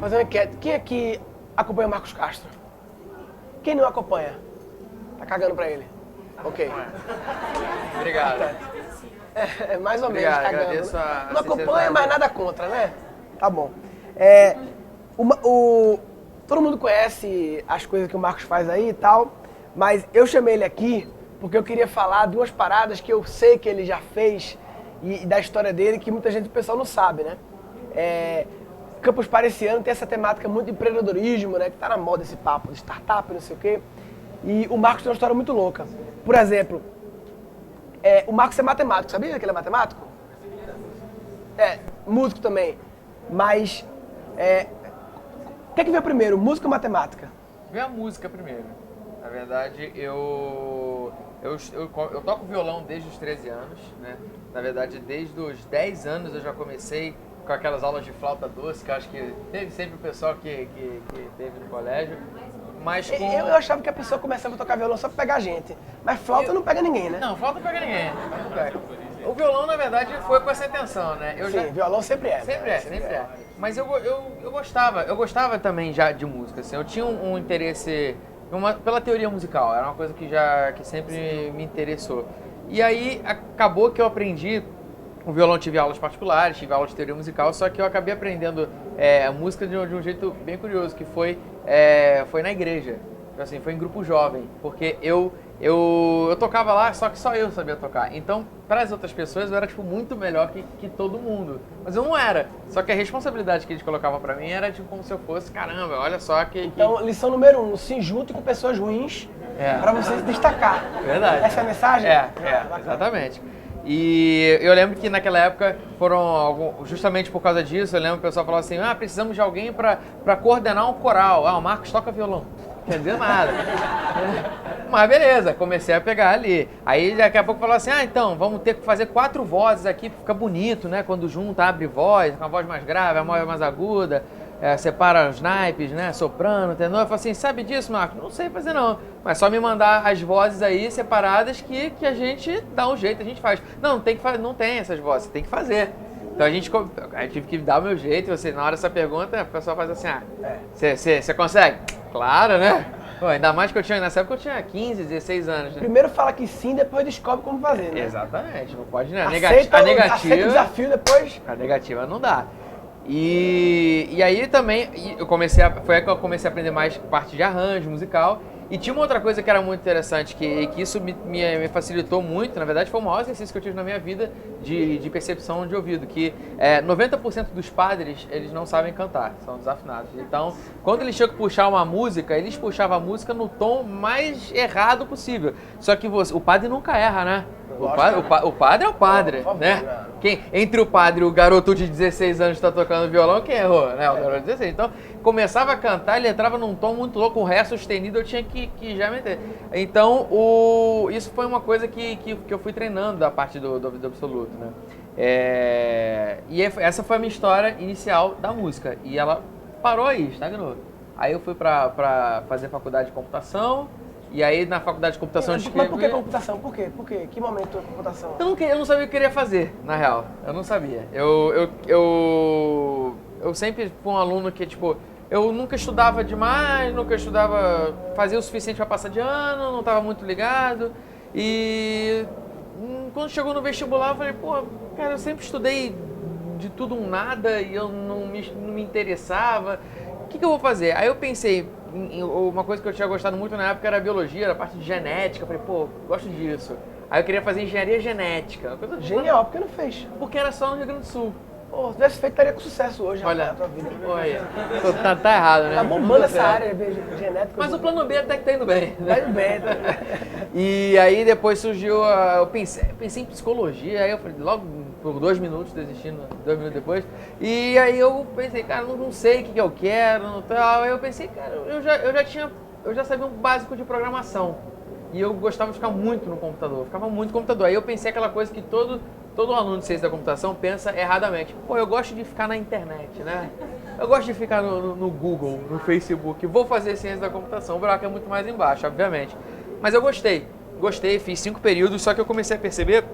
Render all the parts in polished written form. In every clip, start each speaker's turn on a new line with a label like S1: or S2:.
S1: fazer uma enquete. Quem aqui acompanha o Marcos Castro? Quem não acompanha? Tá cagando pra ele. Ok.
S2: Obrigado.
S1: É mais ou menos
S2: Obrigado,
S1: cagando.
S2: agradeço a
S1: Não acompanha,
S2: sinceridade.
S1: mas nada contra, né? Tá bom. Todo mundo conhece as coisas que o Marcos faz aí e tal, mas eu chamei ele aqui porque eu queria falar de umas paradas que eu sei que ele já fez e da história dele que muita gente, o pessoal não sabe, né? Campus Party esse ano tem essa temática muito de empreendedorismo, né? Que tá na moda esse papo de startup, não sei o quê. E o Marcos tem uma história muito louca. Por exemplo, o Marcos é matemático, sabia que ele é matemático? Músico também. Mas, o que é que veio primeiro, música ou matemática?
S2: Veio a música primeiro. Na verdade, eu toco violão desde os 13 anos, né? Na verdade, desde os 10 anos eu já comecei com aquelas aulas de flauta doce, que eu acho que teve sempre o pessoal que teve no colégio. Mas com...
S1: eu achava que a pessoa começava a tocar violão só pra pegar gente. Mas flauta não pega ninguém, né?
S2: Não, flauta não pega ninguém. O violão, na verdade, foi com essa intenção, né?
S1: Violão sempre é.
S2: Sempre é. Mas eu gostava também já de música, assim. Eu tinha um interesse pela teoria musical, era uma coisa que sempre me interessou. E aí, acabou que eu aprendi, o violão tive aulas particulares, tive aula de teoria musical, só que eu acabei aprendendo música de um jeito bem curioso, que foi na igreja, assim, foi em grupo jovem, porque eu tocava lá, só que só eu sabia tocar. Então, para as outras pessoas, eu era tipo, muito melhor que todo mundo. Mas eu não era. Só que a responsabilidade que eles colocavam para mim era tipo, como se eu fosse, caramba, olha só que...
S1: Então, lição número 1, se junte com pessoas ruins para você se destacar.
S2: Verdade.
S1: Essa é a mensagem?
S2: Exatamente. E eu lembro que naquela época justamente por causa disso, eu lembro que o pessoal falava assim, precisamos de alguém para coordenar um coral. O Marcos toca violão. Não quer dizer nada. Mas beleza, comecei a pegar ali. Aí daqui a pouco falou assim, então, vamos ter que fazer 4 vozes aqui, fica bonito, né? Quando junta, abre voz, com a voz mais grave, a voz mais aguda, separa os naipes, né? Soprano, tenor. Eu falei assim, sabe disso, Marcos? Não sei fazer não. Mas só me mandar as vozes aí separadas que a gente dá um jeito, a gente faz. Não tem que fazer, não tem essas vozes, tem que fazer. Então eu tive que dar o meu jeito, na hora dessa pergunta, o pessoal faz assim, você consegue? Claro, né? Pô, ainda mais que nessa época eu tinha 15, 16 anos, né?
S1: Primeiro fala que sim, depois descobre como fazer, né?
S2: Exatamente, não pode, né?
S1: Aceita o desafio depois.
S2: A negativa não dá. E aí também, foi aí que eu comecei a aprender mais parte de arranjo musical. E tinha uma outra coisa que era muito interessante, que isso me facilitou muito, na verdade foi o maior exercício que eu tive na minha vida de percepção de ouvido, que 90% dos padres, eles não sabem cantar, são desafinados. Então, quando eles tinham que puxar uma música, eles puxavam a música no tom mais errado possível. Só que o padre nunca erra, né? O padre é o padre, né? Entre o padre e o garoto de 16 anos que está tocando violão, quem errou? Né? O garoto de 16. Então, começava a cantar, ele entrava num tom muito louco, o ré sustenido eu tinha que já meter. Então, isso foi uma coisa que eu fui treinando da parte do ouvido absoluto, né? E essa foi a minha história inicial da música. E ela parou aí, estagnou. Aí eu fui para fazer faculdade de computação. E aí na faculdade de computação
S1: Mas por que computação? Por quê? Que momento computação?
S2: Eu não sabia o que eu queria fazer, na real. Eu não sabia. Eu sempre fui um aluno que, tipo, eu nunca estudava demais, fazia o suficiente para passar de ano, não estava muito ligado. E quando chegou no vestibular, eu falei, cara, eu sempre estudei de tudo um nada e eu não me interessava. O que eu vou fazer? Aí eu pensei, uma coisa que eu tinha gostado muito na época era a biologia, era a parte de genética. Eu falei, gosto disso. Aí eu queria fazer engenharia genética. Uma coisa
S1: genial, por que não fez?
S2: Porque era só no Rio Grande do Sul.
S1: Se tivesse feito, estaria com sucesso hoje.
S2: Olha,
S1: na tua vida.
S2: Olha, tá errado, né?
S1: Tá bombando essa área genética.
S2: Mas o plano B até que tá indo bem.
S1: Tá indo bem, tá?
S2: E aí depois surgiu, eu pensei em psicologia, aí eu falei, logo por 2 minutos, desistindo, 2 minutos depois. E aí eu pensei, cara, não sei o que eu quero, tal. Aí eu pensei, cara, eu já sabia um básico de programação. E eu gostava de ficar muito no computador, Aí eu pensei aquela coisa que todo aluno de ciência da computação pensa erradamente. Eu gosto de ficar na internet, né? Eu gosto de ficar no Google, no Facebook. Vou fazer ciência da computação. O buraco é muito mais embaixo, obviamente. Mas eu gostei, fiz 5 períodos, só que eu comecei a perceber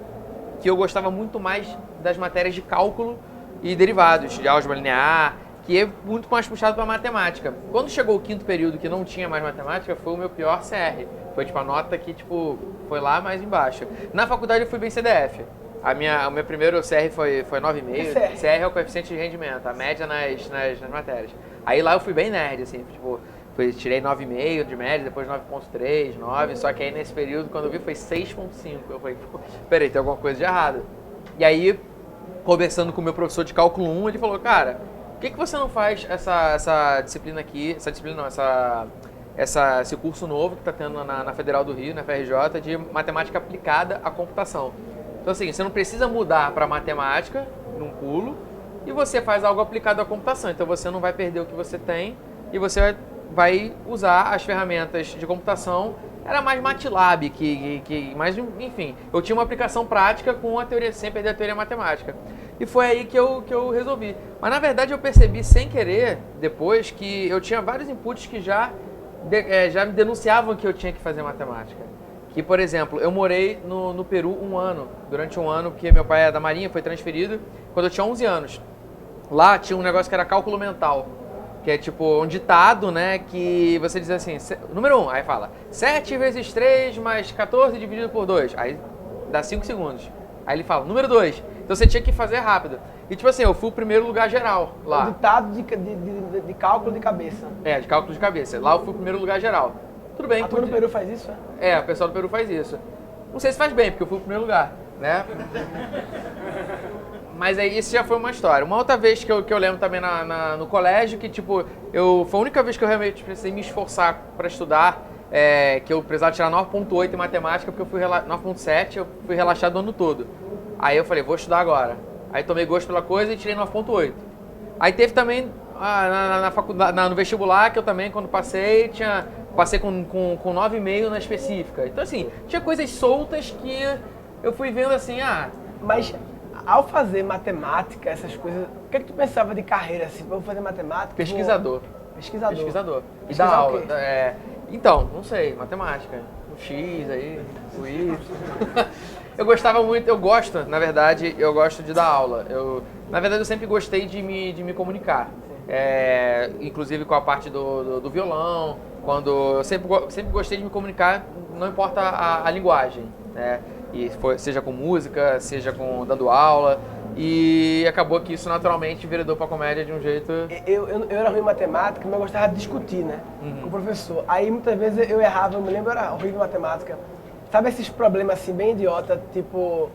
S2: que eu gostava muito mais das matérias de cálculo e derivados, de álgebra linear, que é muito mais puxado para matemática. Quando chegou o quinto período que não tinha mais matemática, foi o meu pior CR. Foi tipo a nota que tipo foi lá mais embaixo. Na faculdade eu fui bem CDF. O meu primeiro CR foi 9,5. CR é o coeficiente de rendimento, a média nas matérias. Aí lá eu fui bem nerd, assim, tipo, tirei 9,5 de média, depois 9,3, 9, só que aí nesse período, quando eu vi, foi 6,5. Eu falei, peraí, tem alguma coisa de errado. E aí, conversando com o meu professor de cálculo 1, ele falou, cara, por que você não faz essa disciplina aqui, esse curso novo que está tendo na Federal do Rio, na FRJ, de matemática aplicada à computação. Então, assim, você não precisa mudar para matemática num pulo e você faz algo aplicado à computação. Então, você não vai perder o que você tem e você vai usar as ferramentas de computação. Era mais MATLAB, mas, enfim, eu tinha uma aplicação prática com a teoria, sem perder a teoria matemática. E foi aí que eu resolvi. Mas, na verdade, eu percebi sem querer, depois, que eu tinha vários inputs que já me denunciavam que eu tinha que fazer matemática. Que, por exemplo, eu morei no Peru durante um ano, porque meu pai é da Marinha, foi transferido quando eu tinha 11 anos. Lá tinha um negócio que era cálculo mental, que é tipo um ditado, né, que você diz assim, número 1, aí fala 7 vezes 3 mais 14 dividido por 2, aí dá 5 segundos. Aí ele fala, número 2, então você tinha que fazer rápido. E tipo assim, eu fui o primeiro lugar geral lá.
S1: Um ditado de cálculo de cabeça.
S2: De cálculo de cabeça. Lá eu fui o primeiro lugar geral. Tudo bem.
S1: A turma do Peru faz isso,
S2: o pessoal do Peru faz isso. Não sei se faz bem, porque eu fui o primeiro lugar, né? Mas aí isso já foi uma história. Uma outra vez que eu lembro também no colégio, que tipo, foi a única vez que eu realmente precisei me esforçar para estudar, que eu precisava tirar 9,8 em matemática, porque eu fui 9,7, eu fui relaxado o ano todo. Aí eu falei, vou estudar agora. Aí tomei gosto pela coisa e tirei 9,8. Aí teve também na faculdade, no vestibular, que eu também, quando passei com 9,5 na específica. Então, assim, tinha coisas soltas que eu fui vendo assim,
S1: Mas, ao fazer matemática, essas coisas, o que é que tu pensava de carreira, assim? Vou fazer matemática?
S2: Pesquisador.
S1: Pesquisador.
S2: E dar aula. Então, não sei, matemática. O X aí, o Y. Eu gosto, na verdade, eu gosto de dar aula. Na verdade, eu sempre gostei de me comunicar. Inclusive com a parte do violão, eu sempre gostei de me comunicar, não importa a linguagem, né? Seja com música, seja dando aula, e acabou que isso naturalmente enveredou pra comédia de um jeito...
S1: Eu era ruim em matemática, mas eu gostava de discutir, né? Com o professor. Aí muitas vezes eu errava, eu me lembro, eu era horrível em matemática. Sabe esses problemas assim, bem idiota, tipo...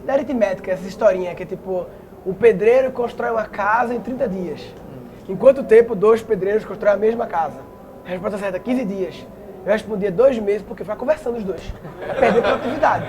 S1: Da aritmética, essa historinha que é tipo... O pedreiro constrói uma casa em 30 dias. Em quanto tempo 2 pedreiros constroem a mesma casa? A resposta certa, 15 dias. Eu respondia 2 meses porque foi a conversão dos dois. É perder a produtividade.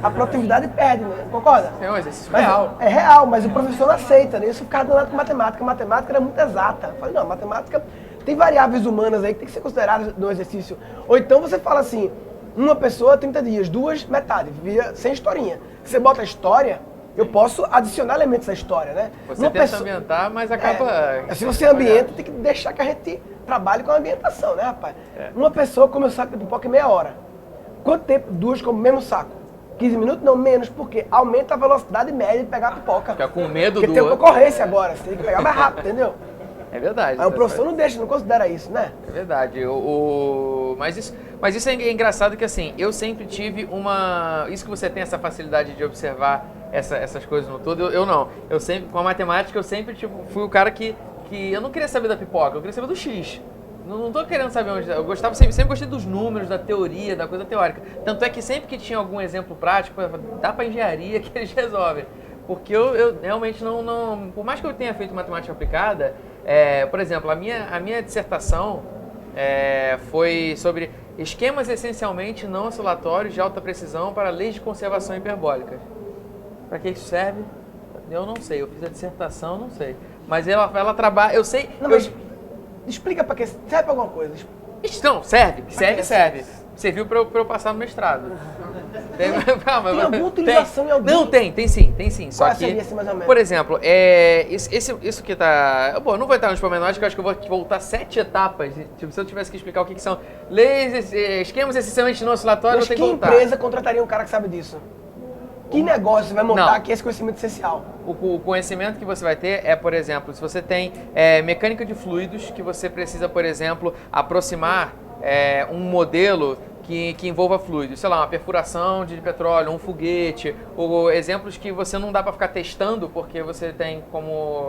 S1: A produtividade perde, né? Concorda?
S2: É um exercício real.
S1: É real, mas o professor não aceita, né? Isso ficava danado com matemática. A matemática era muito exata. Eu falei, não, matemática tem variáveis humanas aí que tem que ser consideradas no exercício. Ou então você fala assim, uma pessoa 30 dias, 2 metade, vira sem historinha. Você bota a história, eu posso adicionar elementos à história, né?
S2: Você tenta ambientar, mas acaba...
S1: Se você ambienta, tem que deixar que a gente trabalhe com a ambientação, né, rapaz? Uma pessoa come o saco de pipoca em meia hora. Quanto tempo 2 come o mesmo saco? 15 minutos? Não, menos, porque aumenta a velocidade média de pegar a pipoca.
S2: Fica com medo
S1: porque tem concorrência agora, você tem que pegar mais rápido, entendeu?
S2: É verdade.
S1: Aí o professor não considera isso, né?
S2: É verdade. Mas isso é engraçado que, assim, eu sempre tive uma... Isso que você tem essa facilidade de observar essas coisas no todo, eu não. Eu sempre, com a matemática, eu sempre fui o cara que eu não queria saber da pipoca, eu queria saber do X. Não tô querendo saber onde... Eu gostava, sempre gostei dos números, da teoria, da coisa teórica. Tanto é que sempre que tinha algum exemplo prático, dá pra engenharia que eles resolvem. Porque eu realmente não... Por mais que eu tenha feito matemática aplicada, por exemplo, a minha dissertação foi sobre esquemas essencialmente não oscilatórios de alta precisão para leis de conservação hiperbólica. Para que isso serve? Eu não sei. Eu fiz a dissertação, não sei. Mas ela trabalha... Eu sei...
S1: Não, mas explica para que serve para alguma coisa.
S2: Não, serve. Serviu para eu passar no mestrado.
S1: Tem alguma utilização em algum...
S2: Não, tem sim. Só que,
S1: seria assim, mais ou menos?
S2: por exemplo, isso que tá... Bom, não vou entrar nos pormenores, que eu acho que eu vou voltar 7 etapas. Tipo, se eu tivesse que explicar o que são leis, esquemas essencialmente não oscilatórios, eu tenho que voltar.
S1: Que empresa contrataria um cara que sabe disso? Que negócio você vai montar que é esse conhecimento essencial?
S2: O conhecimento que você vai ter é, por exemplo, se você tem mecânica de fluidos, que você precisa, por exemplo, aproximar um modelo que envolva fluidos, sei lá, uma perfuração de petróleo, um foguete, ou exemplos que você não dá para ficar testando, porque você tem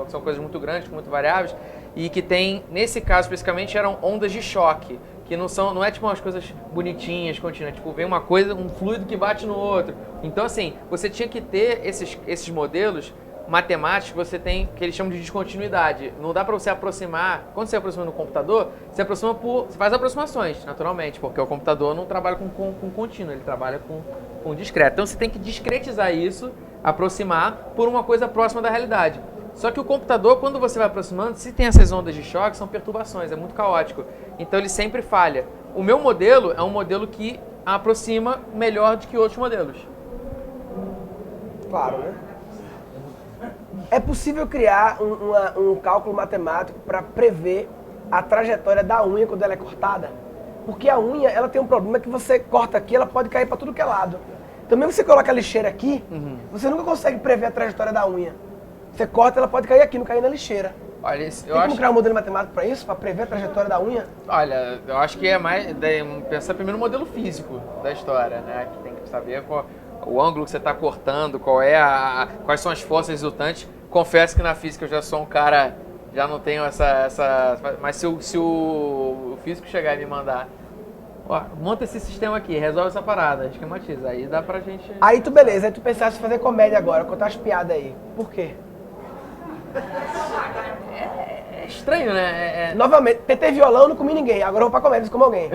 S2: são coisas muito grandes, muito variáveis, e que tem, nesse caso especificamente, eram ondas de choque, que não é tipo umas coisas bonitinhas, contínuas, tipo, vem uma coisa, um fluido que bate no outro. Então, assim, você tinha que ter esses modelos matemáticos que você tem, que eles chamam de descontinuidade. Não dá para você aproximar, quando você aproxima no computador, você faz aproximações, naturalmente, porque o computador não trabalha com contínuo, ele trabalha com discreto. Então, você tem que discretizar isso, aproximar por uma coisa próxima da realidade. Só que o computador, quando você vai aproximando, se tem essas ondas de choque, são perturbações, é muito caótico. Então ele sempre falha. O meu modelo é um modelo que aproxima melhor do que outros modelos.
S1: Claro, né? É possível criar um cálculo matemático para prever a trajetória da unha quando ela é cortada? Porque a unha, ela tem um problema que você corta aqui, ela pode cair para tudo que é lado. Então mesmo que você coloca a lixeira aqui, você nunca consegue prever a trajetória da unha. Você corta, ela pode cair aqui, não cair na lixeira.
S2: Olha,
S1: tem como criar um modelo matemático para isso? Para prever a trajetória da unha?
S2: Olha, eu acho que é mais... Pensar primeiro no modelo físico da história, né? Que tem que saber o ângulo que você está cortando, quais são as forças resultantes. Confesso que na física eu já sou um cara... Já não tenho essa... Mas se o físico chegar e me mandar... Ó, monta esse sistema aqui, resolve essa parada, esquematiza. Aí dá pra gente...
S1: Aí tu, beleza. Aí tu pensasse em fazer comédia agora, contar as piadas aí. Por quê?
S2: É estranho, né?
S1: Novamente, tentei violão, não comi ninguém. Agora eu vou pra comédia, como alguém.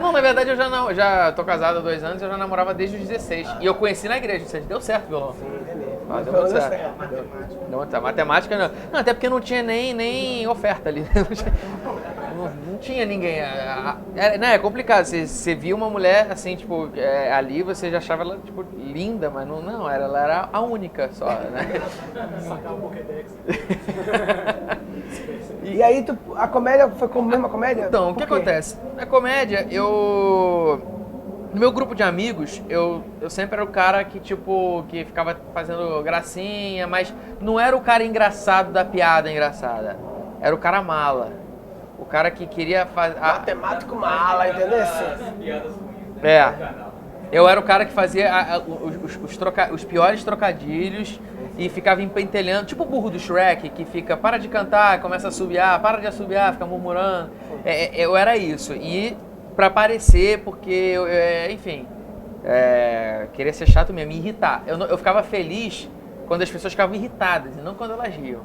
S2: Não, na verdade eu já tô casado há 2 anos, eu já namorava desde os 16. E eu conheci na igreja, ou seja, deu certo o violão.
S1: Sim, entendi.
S2: Deu muito certo. Deu muito certo. Matemática não. Não, até porque não tinha nem oferta ali. Não tinha ninguém. É complicado. Você via uma mulher assim, tipo, ali você já achava ela, tipo, linda, mas não ela era a única só, né?
S3: Sacar o Pokédex.
S1: E aí, a comédia foi como mesmo a comédia?
S2: Então, o que acontece? Na comédia, no meu grupo de amigos, eu sempre era o cara que, tipo, que ficava fazendo gracinha, mas não era o cara engraçado da piada engraçada. Era o cara mala. O cara que queria fazer...
S1: Matemático mala, entendeu?
S2: Eu era o cara que fazia os piores trocadilhos e ficava empentelhando, tipo o burro do Shrek, que fica, para de cantar, começa a assobiar, para de assobiar, fica murmurando. Eu era isso. E pra aparecer, porque, enfim, queria ser chato mesmo, me irritar. Eu ficava feliz quando as pessoas ficavam irritadas, e não quando elas riam.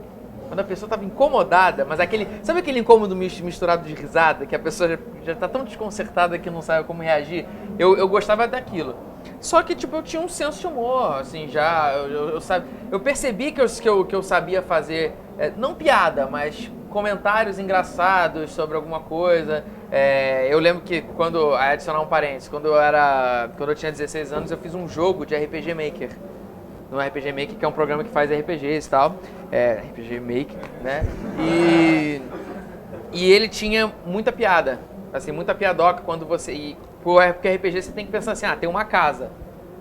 S2: Quando a pessoa estava incomodada, mas sabe aquele incômodo misturado de risada, que a pessoa já está tão desconcertada que não sabe como reagir? Eu gostava daquilo. Só que, tipo, eu tinha um senso de humor, assim, já, eu percebi que eu sabia fazer, não piada, mas comentários engraçados sobre alguma coisa. Eu lembro que adicionar um parênteses, quando eu tinha 16 anos, eu fiz um jogo de RPG Maker. No RPG Maker, que é um programa que faz RPGs e tal. RPG Maker, né? E ele tinha muita piada. Assim, muita piadoca quando você... Porque RPG você tem que pensar assim, tem uma casa.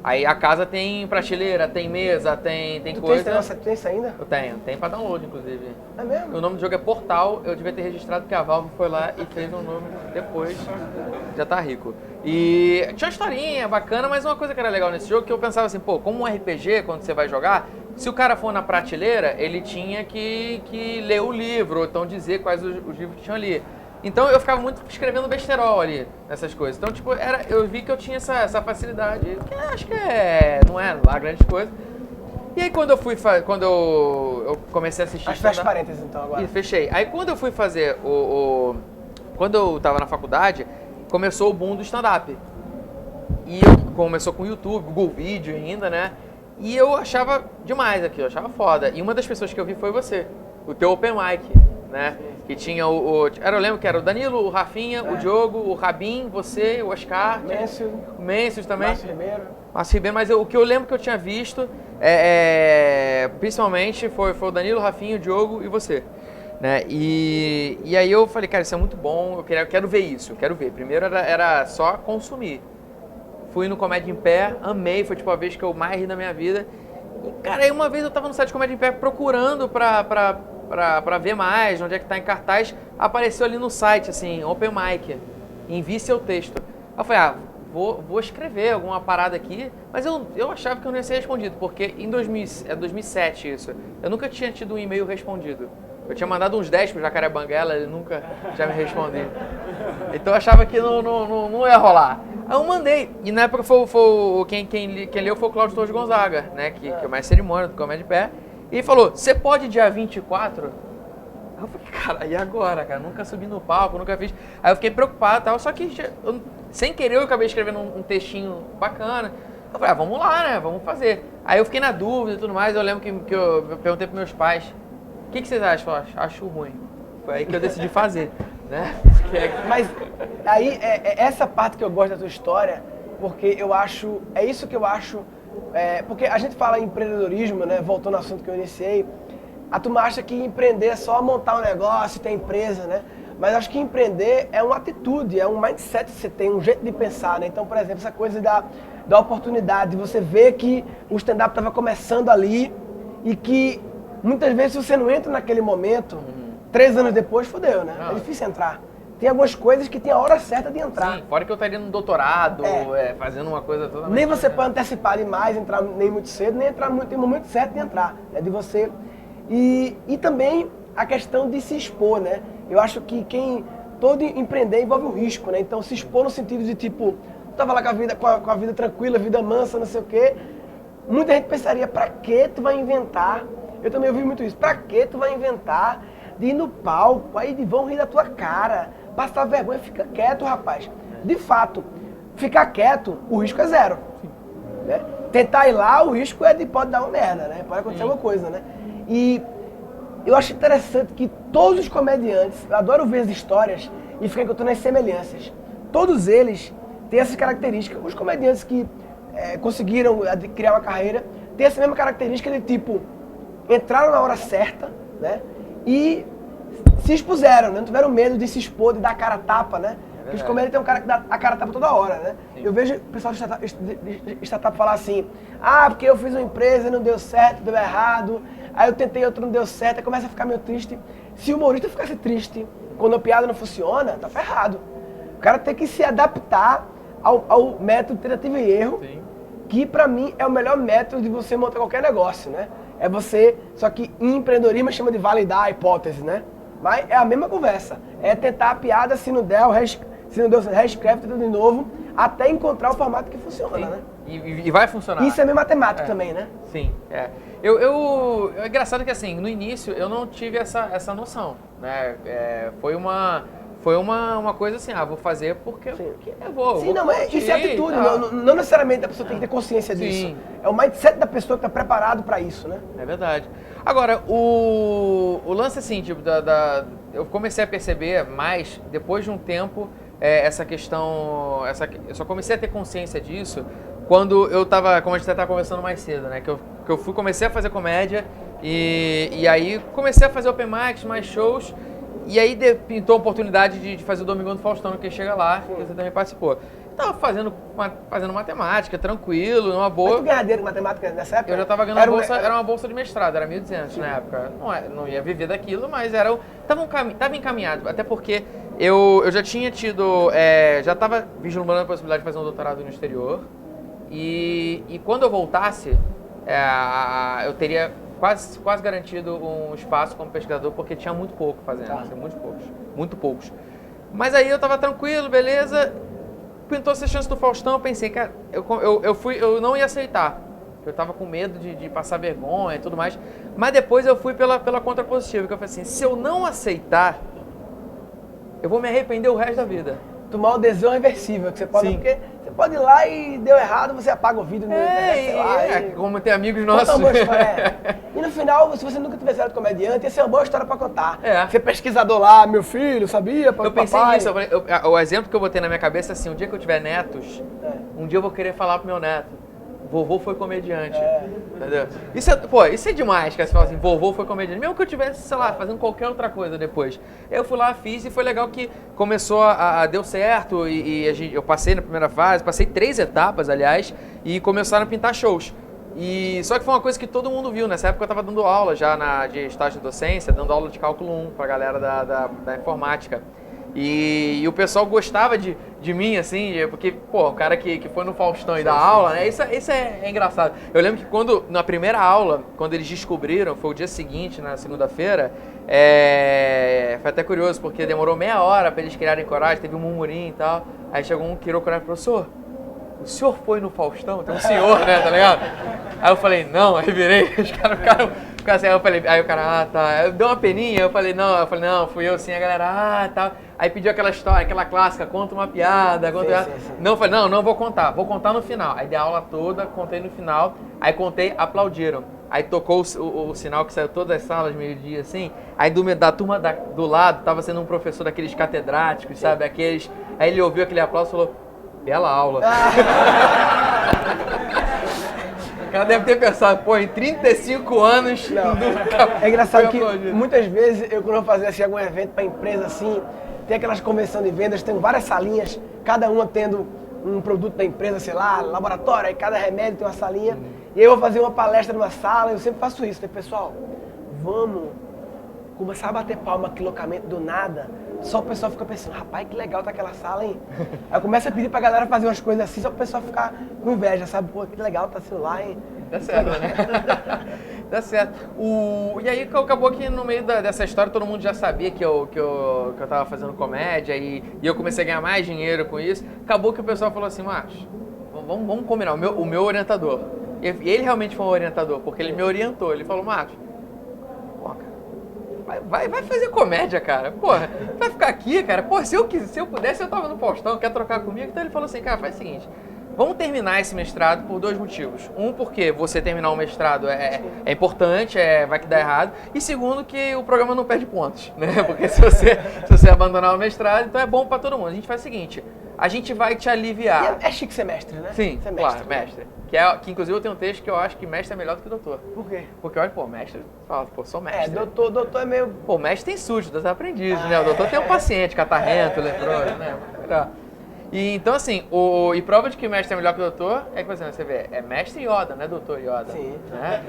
S2: Aí a casa tem prateleira, tem mesa, tem coisa...
S1: Tu tem isso ainda?
S2: Eu tenho pra download, inclusive.
S1: É mesmo?
S2: O nome do jogo é Portal, eu devia ter registrado que a Valve foi lá e fez um nome depois, já tá rico. E tinha uma historinha bacana, mas uma coisa que era legal nesse jogo, que eu pensava assim, como um RPG, quando você vai jogar, se o cara for na prateleira, ele tinha que ler o livro, ou então dizer quais os livros que tinham ali. Então eu ficava muito escrevendo besterol ali, nessas coisas. Então, tipo, eu vi que eu tinha essa facilidade, que acho que não é lá grande coisa. E aí quando eu comecei a assistir...
S1: Acho que fecha parênteses então agora.
S2: E fechei. Aí quando eu fui fazer quando eu tava na faculdade, começou o boom do stand-up. E começou com o YouTube, Google Vídeo ainda, né? E eu achava demais aquilo, eu achava foda. E uma das pessoas que eu vi foi você, o teu Open Mic, né? Que tinha eu lembro que era o Danilo, o Rafinha, o Diogo, o Rabin, você, o Oscar, o Mêncios também. Márcio Ribeiro, mas o que eu lembro que eu tinha visto, principalmente, foi o Danilo, o Rafinha, o Diogo e você. Né? E aí eu falei, cara, isso é muito bom, eu quero ver isso, eu quero ver. Primeiro era só consumir. fui no Comédia em Pé, amei, foi tipo a vez que eu mais ri na minha vida. E, cara, aí uma vez eu tava no site Comédia em Pé procurando pra ver mais, onde é que tá em cartaz, apareceu ali no site, assim, Open Mic, envie seu texto. Aí eu falei, vou escrever alguma parada aqui, mas eu achava que eu não ia ser respondido, porque em 2007 isso, eu nunca tinha tido um e-mail respondido. Eu tinha mandado uns 10 pro Jacaré Banguela, ele nunca já me respondeu. Então eu achava que não ia rolar. Aí eu mandei. E na época quem leu foi o Cláudio Torres Gonzaga, né? Que é o mais cerimônia do Comédia de Pé. E ele falou, você pode dia 24? Aí eu falei, cara, e agora, cara? Nunca subi no palco, nunca fiz. Aí eu fiquei preocupado e tal, só que sem querer eu acabei escrevendo um textinho bacana. Eu falei, vamos lá, né? Vamos fazer. Aí eu fiquei na dúvida e tudo mais. Eu lembro que eu perguntei pros meus pais, o que vocês acham? Eu falei, acho ruim. Foi aí que eu decidi fazer, né?
S1: Mas aí é essa parte que eu gosto da tua história, porque eu acho, é isso que eu acho, porque a gente fala em empreendedorismo, né? Voltando ao assunto que eu iniciei, a turma acha que empreender é só montar um negócio, ter empresa, né? Mas acho que empreender é uma atitude, é um mindset que você tem, um jeito de pensar, né? Então, por exemplo, essa coisa da oportunidade, de você ver que o stand-up estava começando ali e que muitas vezes se você não entra naquele momento, 3 anos depois, fodeu, né? É difícil entrar. Tem algumas coisas que tem a hora certa de entrar.
S2: Sim, fora que eu estaria no doutorado, fazendo uma coisa toda.
S1: Nem você pode antecipar demais, entrar nem muito cedo, nem entrar muito, tem um momento certo de entrar. É de você. E também a questão de se expor, né? Eu acho que todo empreender envolve um risco, né? Então se expor no sentido de tipo, tu tava lá com a vida tranquila, vida mansa, não sei o quê. Muita gente pensaria, pra que tu vai inventar? Eu também ouvi muito isso. Pra que tu vai inventar de ir no palco, aí vão rir da tua cara, passar vergonha, fica quieto, rapaz. De fato, ficar quieto, o risco é zero. Né? Tentar ir lá, o risco pode dar uma merda, né? Pode acontecer alguma coisa, né? E eu acho interessante que todos os comediantes, eu adoro ver as histórias e ficar encontrando as semelhanças. Todos eles têm essas características. Os comediantes que conseguiram criar uma carreira têm essa mesma característica de tipo, entraram na hora certa, né? E se expuseram, né? Não tiveram medo de se expor, de dar a cara a tapa, né? Porque os comediantes tem um cara que dá a cara a tapa toda hora, né? Sim. Eu vejo o pessoal de startup falar assim, porque eu fiz uma empresa e não deu certo, deu errado, aí eu tentei outro, não deu certo, aí começa a ficar meio triste. Se o humorista ficasse triste quando a piada não funciona, tá ferrado. O cara tem que se adaptar ao método de tentativa e erro, sim, que pra mim é o melhor método de você montar qualquer negócio, né? É você, só que em empreendedorismo chama de validar a hipótese, né? Mas é a mesma conversa. É tentar a piada, se não der, reescreve tudo de novo, até encontrar o formato que funciona, sim, né?
S2: E vai funcionar.
S1: Isso é meio matemático também, né?
S2: Sim, é engraçado que assim, no início eu não tive essa noção, né? Foi uma coisa assim, vou fazer porque eu vou.
S1: Sim, isso é atitude, não necessariamente a pessoa tem que ter consciência disso. Sim. É o mindset da pessoa que está preparado para isso, né?
S2: É verdade. Agora, o lance assim, tipo, eu comecei a perceber mais, depois de um tempo, essa questão, eu só comecei a ter consciência disso quando eu tava, como a gente estava conversando mais cedo, né? Que eu comecei a fazer comédia e aí comecei a fazer open mics, mais shows. E aí pintou a oportunidade de fazer o Domingão do Faustão, que chega lá, que você também participou. Tava fazendo matemática, tranquilo, numa boa.
S1: Mas tu ganha dinheiro com matemática nessa época?
S2: Eu já tava ganhando era uma bolsa de mestrado, era 1.200 na época. Não ia viver daquilo, mas tava encaminhado. Até porque eu já tinha tido, já tava vislumbrando a possibilidade de fazer um doutorado no exterior. E quando eu voltasse, eu teria quase garantido um espaço como pesquisador, porque tinha muito pouco fazendo, muito poucos. Mas aí eu tava tranquilo, beleza, pintou essa chance do Faustão, eu pensei, cara, eu não ia aceitar, eu tava com medo de passar vergonha e tudo mais, mas depois eu fui pela contrapositiva, que eu falei assim, se eu não aceitar, eu vou me arrepender o resto da vida.
S1: Tomar o adesão reversível, que você pode, porque você pode ir lá e deu errado, você apaga o vídeo,
S2: como tem amigos nossos.
S1: E no final, se você nunca tiver sido comediante, essa é uma boa história pra contar. Ser pesquisador lá, meu filho, sabia?
S2: Eu pensei nisso, o exemplo que eu botei na minha cabeça é assim, um dia que eu tiver netos, um dia eu vou querer falar pro meu neto, vovô foi comediante. Entendeu? Isso é demais, cara. Você fala assim, vovô foi comediante. Mesmo que eu tivesse, sei lá, fazendo qualquer outra coisa depois. Eu fui lá, fiz e foi legal que começou deu certo eu passei na primeira fase, passei 3 etapas, aliás, e começaram a pintar shows. Só que foi uma coisa que todo mundo viu. Nessa época eu estava dando aula já de estágio de docência, dando aula de cálculo 1 pra galera da informática. E o pessoal gostava de mim, assim, porque, pô, o cara que foi no Faustão e dá aula, né? Isso é engraçado. Eu lembro que na primeira aula, quando eles descobriram, foi o dia seguinte, na segunda-feira, foi até curioso, porque demorou meia hora pra eles criarem coragem, teve um murmurinho e tal. Aí chegou um que tirou coragem e falou, professor, o senhor foi no Faustão? Tem um senhor, né, tá ligado? Aí eu falei, não, aí virei, os caras ficaram assim, aí o cara, tá. Deu uma peninha, eu falei, não, fui eu sim, a galera, tá. Aí pediu aquela história, aquela clássica, conta uma piada, conta uma piada.
S1: Sim.
S2: Não, eu falei, não vou contar no final. Aí dei a aula toda, contei no final, aí contei, aplaudiram. Aí tocou o sinal que saiu todas as salas, meio-dia, assim. Aí da turma do lado, tava sendo um professor daqueles catedráticos, sabe, aqueles. Aí ele ouviu aquele aplauso e falou, bela aula. O cara deve ter pensado, pô, em 35 anos...
S1: Não. É engraçado que muitas vezes, quando eu fazia assim, algum evento para empresa assim, tem aquelas convenções de vendas, tem várias salinhas, cada uma tendo um produto da empresa, sei lá, laboratório, aí cada remédio tem uma salinha. E aí eu vou fazer uma palestra numa sala, eu sempre faço isso, né, pessoal? Vamos começar a bater palma aqui loucamente do nada. Só o pessoal fica pensando, rapaz, que legal tá aquela sala, hein? Aí eu começo a pedir pra galera fazer umas coisas assim, só o pessoal ficar com inveja, sabe? Pô, que legal tá assim lá, hein?
S2: Dá certo, né? Dá certo. E aí acabou que no meio dessa história todo mundo já sabia que eu tava fazendo comédia e eu comecei a ganhar mais dinheiro com isso. Acabou que o pessoal falou assim, Marcos, vamos combinar, o meu orientador. E ele realmente foi um orientador, porque ele me orientou. Ele falou, Marcos, vai fazer comédia, cara. Porra, vai ficar aqui, cara. Porra, se eu pudesse, eu tava no Faustão, quer trocar comigo? Então ele falou assim, cara, faz o seguinte, vamos terminar esse mestrado por 2 motivos. Um, porque você terminar o mestrado é importante, vai que dá errado. E segundo, que o programa não perde pontos, né? Porque se você abandonar o mestrado, então é bom pra todo mundo. A gente faz o seguinte, a gente vai te aliviar.
S1: E é chique ser mestre, né?
S2: Sim,
S1: ser
S2: claro, mestre. Que inclusive eu tenho um texto que eu acho que mestre é melhor do que doutor.
S1: Por quê?
S2: Porque olha, pô, mestre, fala, pô, sou mestre.
S1: Doutor é meio...
S2: Pô, mestre tem súditos, aprendizes, né? O doutor tem um paciente, catarrento, leproso, né? E então assim, e prova de que mestre é melhor que o doutor é que você vê, é mestre Yoda, não é doutor Yoda.
S1: Sim.
S2: Né?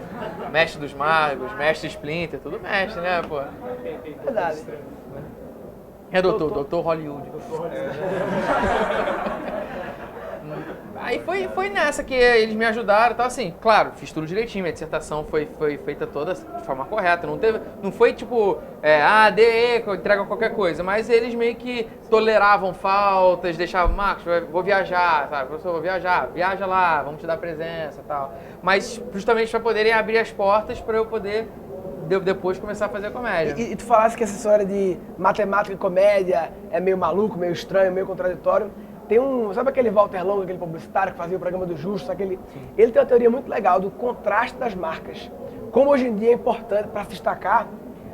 S2: Mestre dos magos, mestre Splinter, tudo mestre, né, pô?
S1: Verdade.
S2: É doutor Hollywood. Aí foi nessa que eles me ajudaram, então assim, claro, fiz tudo direitinho, minha dissertação foi feita toda de forma correta, não foi tipo, entrega qualquer coisa, mas eles meio que toleravam faltas, deixavam, Marcos, vou viajar, sabe, professor, vou viajar, viaja lá, vamos te dar presença e tal, mas justamente para poderem abrir as portas para eu poder depois começar a fazer comédia.
S1: E tu falasse que essa história de matemática e comédia é meio maluco, meio estranho, meio contraditório. Tem sabe aquele Walter Longo, aquele publicitário que fazia o programa do Justo, ele tem uma teoria muito legal do contraste das marcas. Como hoje em dia é importante para se destacar,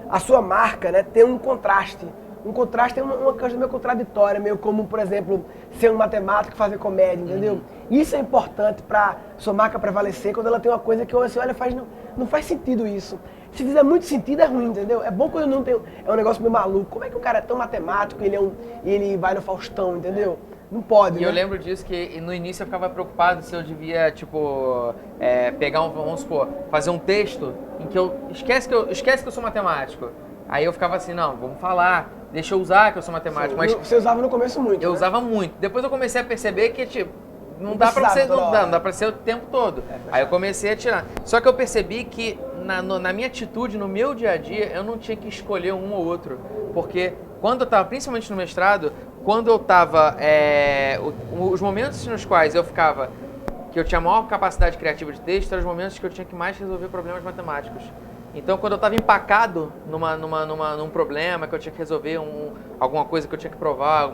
S1: a sua marca, né, ter um contraste. Um contraste é uma coisa meio contraditória, meio como, por exemplo, ser um matemático e fazer comédia, entendeu? Isso é importante para sua marca prevalecer quando ela tem uma coisa que você olha e não faz sentido isso. Se fizer muito sentido é ruim, entendeu? É bom quando não tem, é um negócio meio maluco. Como é que o cara é tão matemático e ele vai no Faustão, entendeu? Não pode,
S2: E eu lembro disso que no início eu ficava preocupado se eu devia, tipo, pegar vamos supor, fazer um texto em que esquece que eu sou matemático. Aí eu ficava assim, não, vamos falar, deixa eu usar que eu sou matemático.
S1: Sim,
S2: mas
S1: você usava no começo muito,
S2: eu
S1: né?
S2: usava muito. Depois eu comecei a perceber que, tipo, não dá pra ser o tempo todo. Aí eu comecei a tirar. Só que eu percebi que na minha atitude, no meu dia a dia, eu não tinha que escolher um ou outro. Porque quando eu tava, principalmente no mestrado, quando eu tava, os momentos nos quais eu ficava, que eu tinha maior capacidade criativa de texto, eram os momentos que eu tinha que mais resolver problemas matemáticos. Então, quando eu estava empacado num problema que eu tinha que resolver, alguma coisa que eu tinha que provar,